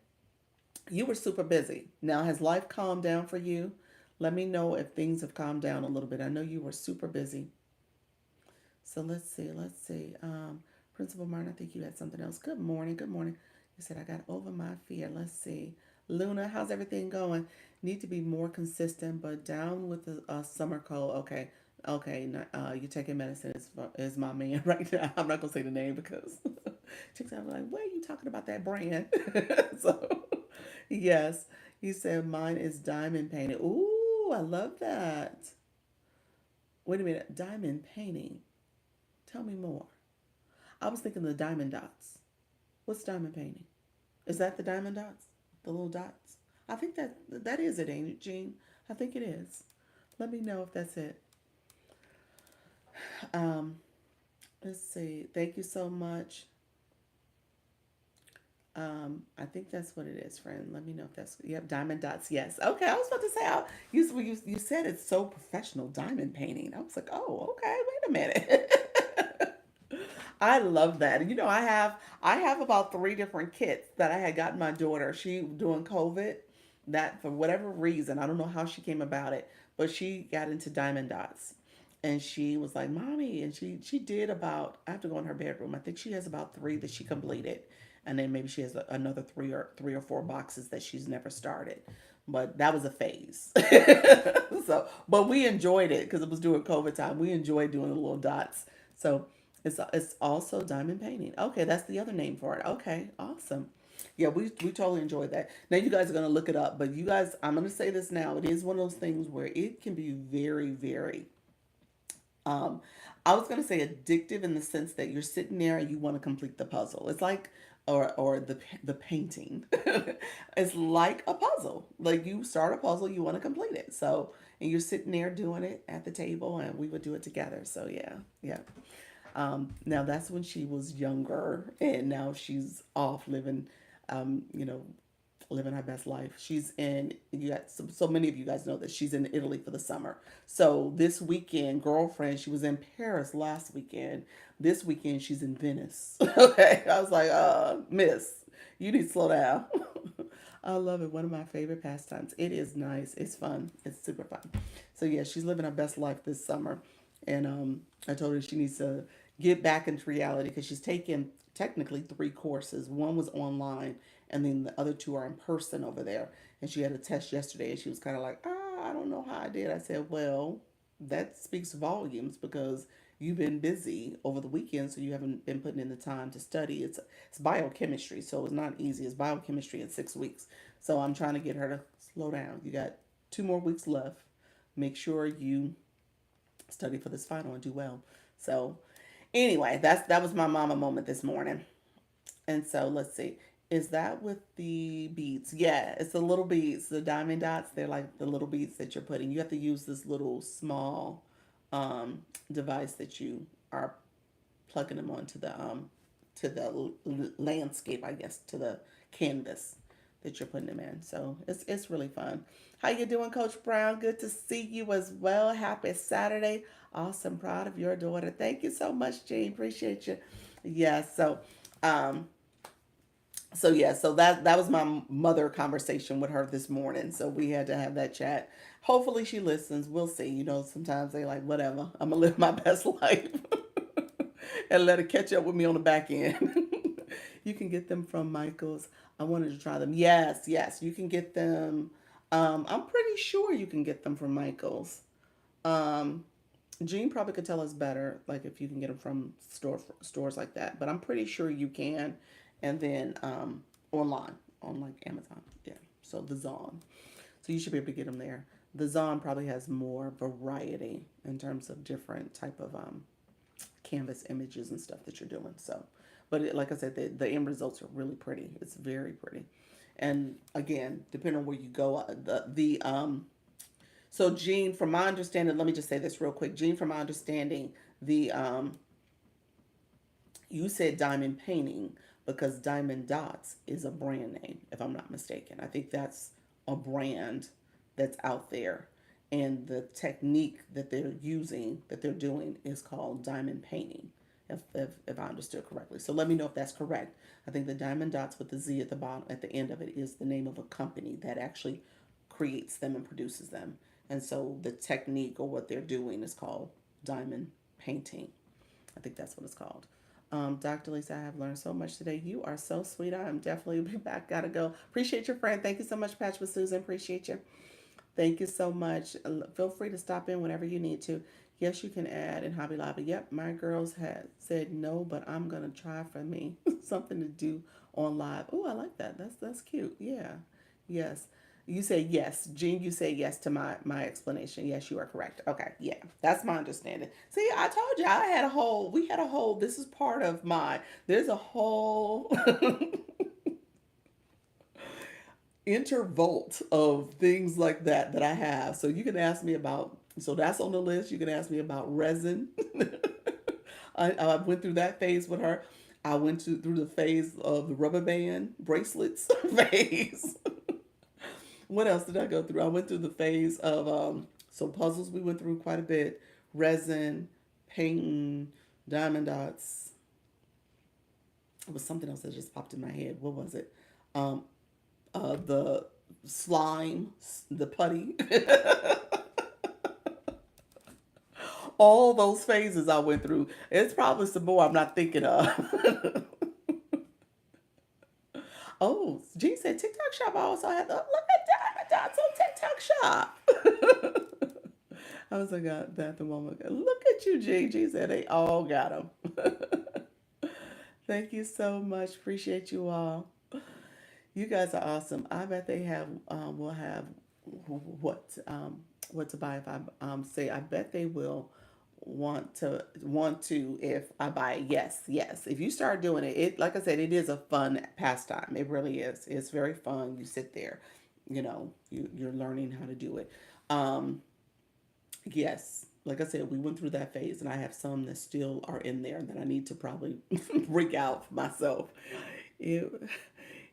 You were super busy. Now, has life calmed down for you? Let me know if things have calmed down a little bit. I know you were super busy. So let's see. Let's see. Principal Martin, I think you had something else. Good morning. Good morning. You said, I got over my fear. Let's see. Luna, how's everything going? Need to be more consistent, but down with the summer cold. Okay. Okay. You taking medicine is my man right now. I'm not going to say the name because chicks are like, where are you talking about that brand? So, yes. You said mine is diamond painted. Ooh, I love that. Wait a minute. Diamond painting. Tell me more. I was thinking the diamond dots. What's diamond painting? Is that the diamond dots? The little dots? I think that is it, ain't it, Jean? I think it is. Let me know if that's it. Um, let's see. Thank you so much. I think that's what it is, friend. Let me know if that's yep, diamond dots. Yes. Okay, I was about to say you said it's so professional, diamond painting. I was like, oh, okay. Wait a minute. I love that. I have about three different kits that I had gotten my daughter. She during COVID, that for whatever reason, I don't know how she came about it, but she got into diamond dots. And she was like, "Mommy," and she did about. I have to go in her bedroom. I think she has about three that she completed, and then maybe she has another three or four boxes that she's never started. But that was a phase. So, but we enjoyed it because it was during COVID time. We enjoyed doing the little dots. So it's also diamond painting. Okay, that's the other name for it. Okay, awesome. Yeah, we totally enjoyed that. Now you guys are gonna look it up, but you guys, I'm gonna say this now. It is one of those things where it can be very, very um, I was gonna say addictive in the sense that you're sitting there and you want to complete the puzzle. It's like, or the painting. It's like a puzzle. Like you start a puzzle, you want to complete it. So and you're sitting there doing it at the table, and we would do it together. So yeah, yeah. Now that's when she was younger, and now she's off living, you know, living her best life. She's in, you got so many of you guys know that she's in Italy for the summer. So this weekend, girlfriend, she was in Paris last weekend. This weekend, she's in Venice. Okay. I was like, miss, you need to slow down. I love it. One of my favorite pastimes. It is nice. It's fun. It's super fun. So yeah, she's living her best life this summer. And I told her she needs to get back into reality because she's taken technically three courses. One was online, and then the other two are in person over there. And she had a test yesterday, and she was kind of like, I don't know how I did. I said, well, that speaks volumes because you've been busy over the weekend, so you haven't been putting in the time to study. It's biochemistry, so it's not easy. It's biochemistry in 6 weeks. So I'm trying to get her to slow down. You got 2 more weeks left. Make sure you study for this final and do well. So anyway, that was my mama moment this morning. And so let's see. Is that with the beads? Yeah, it's the little beads, the diamond dots. They're like the little beads that you're putting. You have to use this little small device that you are plugging them onto the landscape, I guess, to the canvas that you're putting them in. So it's really fun. How you doing, Coach Brown? Good to see you as well. Happy Saturday. Awesome. Proud of your daughter. Thank you so much, Jean. Appreciate you. Yes. Um, so that was my mother conversation with her this morning. So we had to have that chat. Hopefully she listens. We'll see. Sometimes they like whatever. I'm gonna live my best life and let her catch up with me on the back end. You can get them from Michael's. I wanted to try them. Yes, yes, you can get them. I'm pretty sure you can get them from Michael's. Um, Jean probably could tell us better, like if you can get them from stores like that. But I'm pretty sure you can, and then online on like Amazon. Yeah. So the Zon. So you should be able to get them there. The Zon probably has more variety in terms of different type of canvas images and stuff that you're doing. So, but like I said, the end results are really pretty. It's very pretty, and again, depending on where you go, so Jean, from my understanding, let me just say this real quick. Jean, from my understanding, the you said diamond painting because Diamond Dots is a brand name, if I'm not mistaken. I think that's a brand that's out there. And the technique that they're using, that they're doing, is called diamond painting, if I understood correctly. So let me know if that's correct. I think the Diamond Dots with the Z at the bottom, at the end of it, is the name of a company that actually creates them and produces them. And so the technique or what they're doing is called diamond painting. I think that's what it's called. Dr. Lisa, I have learned so much today. You are so sweet. I am definitely be back. Gotta go. Appreciate your friend. Thank you so much, Patch with Susan. Appreciate you. Thank you so much. Feel free to stop in whenever you need to. Yes, you can add in Hobby Lobby. Yep, my girls had said no, but I'm gonna try for me something to do on live. Oh, I like that. That's cute. Yeah. Yes. You say yes, Jean. You say yes to my explanation. Yes, you are correct. Okay, yeah, that's my understanding. See, I told you I had a whole. We had a whole. This is part of my. There's a whole intervolt of things like that I have. So you can ask me about. So that's on the list. You can ask me about resin. I went through that phase with her. I went through the phase of the rubber band bracelets phase. What else did I go through? I went through the phase of so puzzles. We went through quite a bit. Resin, painting, diamond dots. It was something else that just popped in my head. What was it? Um, the slime, the putty. All those phases I went through. It's probably some more I'm not thinking of. Oh, G said TikTok shop. I also had look at Diamond Dots on TikTok shop. I was like, that the moment. Look at you, G. G said they all got them. Thank you so much. Appreciate you all. You guys are awesome. I bet they have will have what to buy if I say. I bet they will want to if I buy it. Yes, yes. If you start doing it, like I said, it is a fun pastime. It really is. It's very fun. You sit there, you're learning how to do it. Um, yes. Like I said, we went through that phase, and I have some that still are in there that I need to probably break out for myself. It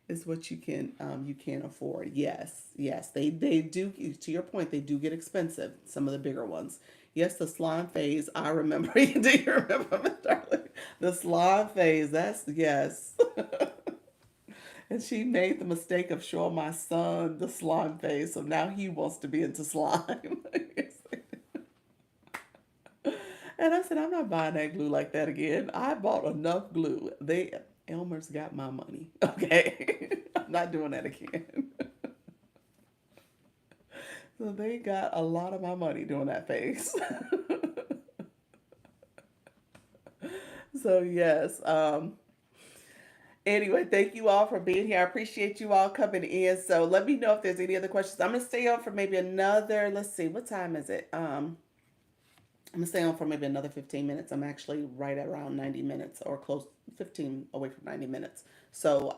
is what you can afford. Yes, yes, they do. To your point, they do get expensive. Some of the bigger ones. Yes, the slime phase. I remember. Do you remember, Miss Darling? The slime phase. That's yes. And she made the mistake of showing my son the slime phase, so now he wants to be into slime. And I said, I'm not buying that glue like that again. I bought enough glue. Elmer's got my money. Okay. I'm not doing that again. So they got a lot of my money doing that face. So yes. Anyway, thank you all for being here. I appreciate you all coming in. So let me know if there's any other questions. I'm gonna stay on for maybe another, let's see, what time is it? I'm gonna stay on for maybe another 15 minutes. I'm actually right at around 90 minutes or close 15 away from 90 minutes. So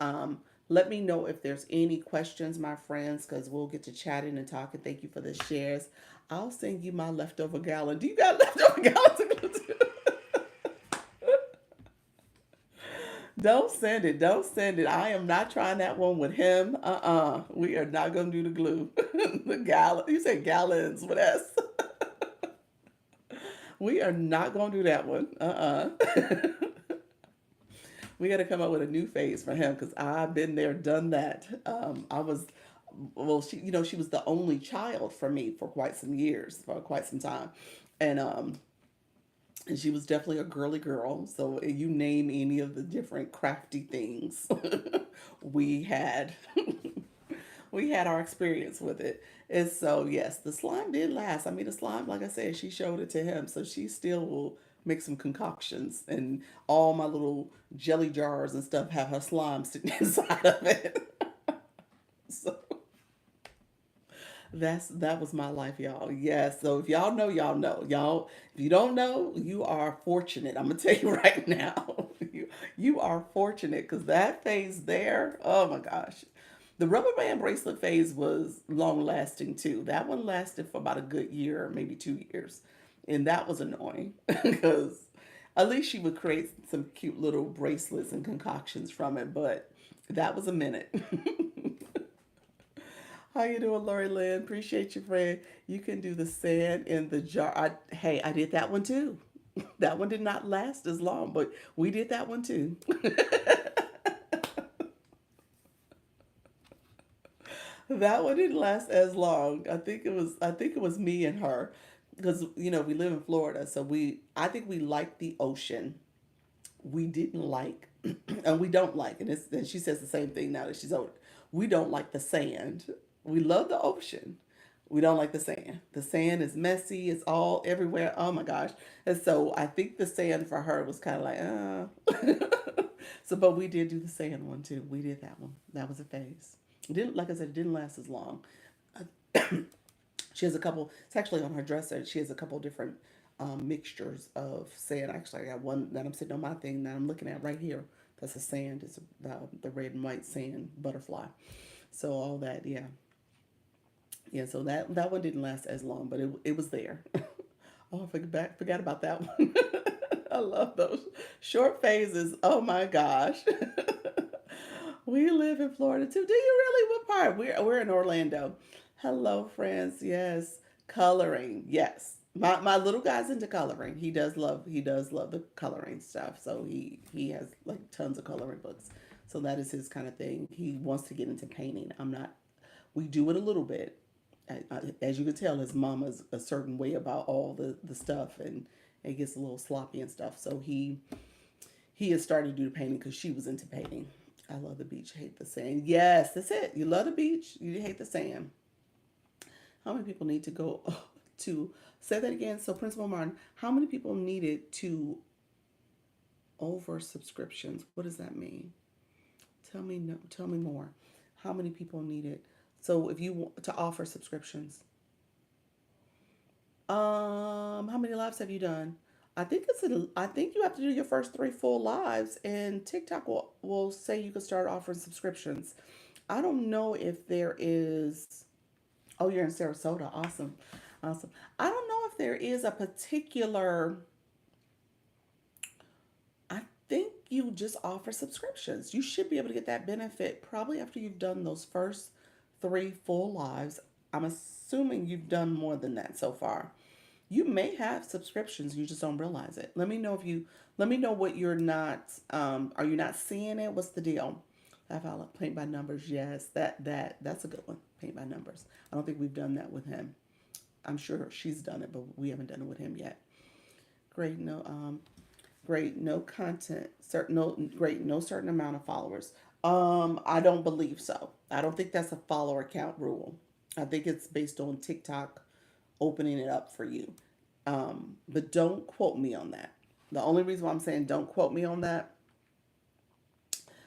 let me know if there's any questions, my friends, because we'll get to chatting and talking. Thank you for the shares. I'll send you my leftover gallon. Do you got leftover gallons to go to? Don't send it. Don't send it. I am not trying that one with him. We are not gonna do the glue. The gallon. You said gallons with S. We are not gonna do that one. We got to come up with a new phase for him because I've been there, done that. I was, well, she was the only child for me for quite some years, for quite some time, and and she was definitely a girly girl. So you name any of the different crafty things, we had we had our experience with it. And so yes, the slime did last. I mean, the slime, like I said, she showed it to him, so she still will make some concoctions, and all my little jelly jars and stuff have her slime sitting inside of it. So that was my life, y'all. Yes. So if y'all know, y'all know. Y'all, if you don't know, you are fortunate. I'm gonna tell you right now. You are fortunate because that phase there, oh my gosh. The rubber band bracelet phase was long lasting too. That one lasted for about a good year, maybe 2 years. And that was annoying because at least she would create some cute little bracelets and concoctions from it, but that was a minute. How you doing, Lori Lynn? Appreciate you, friend. You can do the sand in the jar. Hey, I did that one too. That one did not last as long, but we did that one too. That one didn't last as long. I think it was me and her because we live in Florida, so I think we like the ocean. We didn't like and we don't like, and she says the same thing now that she's older. We don't like the sand. We love the ocean. We don't like the sand. The sand is messy. It's all everywhere. Oh my gosh. And so I think the sand for her was kind of like. So, but we did do the sand one too. We did that one. That was a phase. It didn't, like I said, it didn't last as long. She has a couple. It's actually on her dresser. She has a couple different mixtures of sand. Actually, I got one that I'm sitting on my thing that I'm looking at right here. That's a sand. It's the red and white sand butterfly. So all that, yeah, yeah. So that one didn't last as long, but it was there. Oh, forgot about that one. I love those short phases. Oh my gosh. We live in Florida too. Do you really? What part? We're in Orlando. Hello, friends. Yes, coloring. Yes, my little guy's into coloring. He does love the coloring stuff. So he has like tons of coloring books. So that is his kind of thing. He wants to get into painting. I'm not. We do it a little bit. As you can tell, his mama's a certain way about all the stuff, and it gets a little sloppy and stuff. So he has started to do the painting because she was into painting. I love the beach, hate the sand. Yes, that's it. You love the beach, you hate the sand. How many people need to go to say that again? So, Principal Martin, how many people needed to over subscriptions? What does that mean? Tell me, no, tell me more. How many people needed? So, if you want to offer subscriptions, how many lives have you done? I think you have to do your first three full lives, and TikTok will say you can start offering subscriptions. I don't know if there is. Oh, you're in Sarasota. Awesome, awesome. I don't know if there is a particular. I think you just offer subscriptions. You should be able to get that benefit probably after you've done those first three full lives. I'm assuming you've done more than that so far. You may have subscriptions, you just don't realize it. Let me know what you're not. Are you not seeing it? What's the deal? I follow paint by numbers. Yes, that's a good one. Paint by numbers. I don't think we've done that with him. I'm sure she's done it, but we haven't done it with him yet. Great. No. Great. No content. Certain. No. Great. No certain amount of followers. I don't believe so. I don't think that's a follower count rule. I think it's based on TikTok opening it up for you. But don't quote me on that. The only reason why I'm saying don't quote me on that,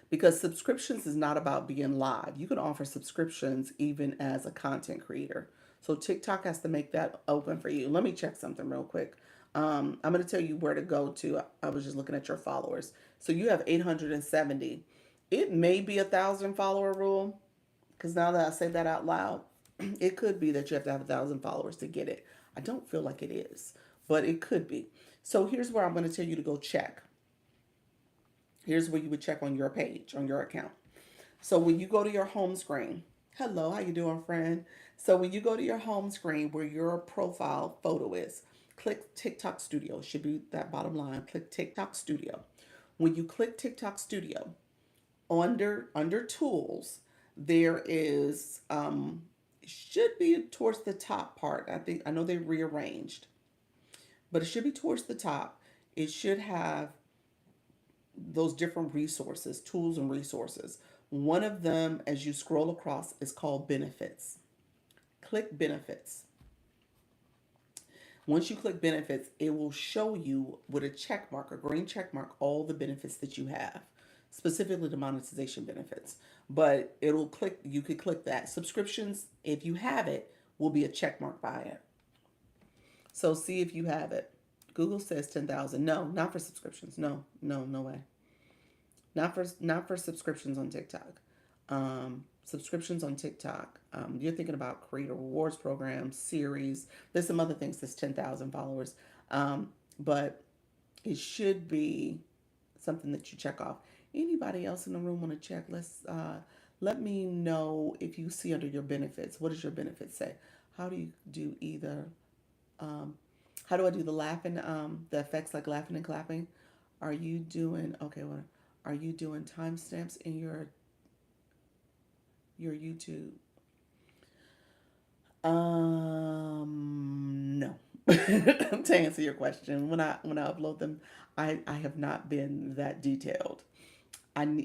because subscriptions is not about being live. You can offer subscriptions even as a content creator. So TikTok has to make that open for you. Let me check something real quick. I'm going to tell you where to go to. I was just looking at your followers. So you have 870. It may be 1,000 follower rule because now that I say that out loud, it could be that you have to have 1,000 followers to get it. I don't feel like it is, but it could be. So here's where I'm going to tell you to go check. Here's where you would check on your page, on your account. So when you go to your home screen, hello, how you doing, friend? So when you go to your home screen where your profile photo is, click TikTok Studio. It should be that bottom line. Click TikTok Studio. When you click TikTok Studio, under tools, there is it should be towards the top part. I know they rearranged, but it should be towards the top. It should have those different resources, tools and resources. One of them, as you scroll across, is called benefits. Click benefits. Once you click benefits, it will show you with a check mark, a green check mark, all the benefits that you have, specifically the monetization benefits. But it'll click, you could click that. Subscriptions, if you have it, will be a check mark by it. So see if you have it. Google says 10,000. No, not for subscriptions. No, no, no way. Not for subscriptions on TikTok. Subscriptions on TikTok. You're thinking about creator rewards programs, series. There's some other things that's 10,000 followers, but it should be something that you check off. Anybody else in the room want to check? Let me know if you see under your benefits. What does your benefits say? How do you do either? Um, how do I do the laughing? The effects like laughing and clapping. Are you doing okay? Well, are you doing timestamps in your YouTube? No. To answer your question, when I upload them, I have not been that detailed.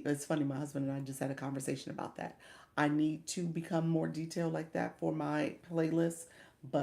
It's funny. My husband and I just had a conversation about that. I need to become more detailed like that for my playlist, but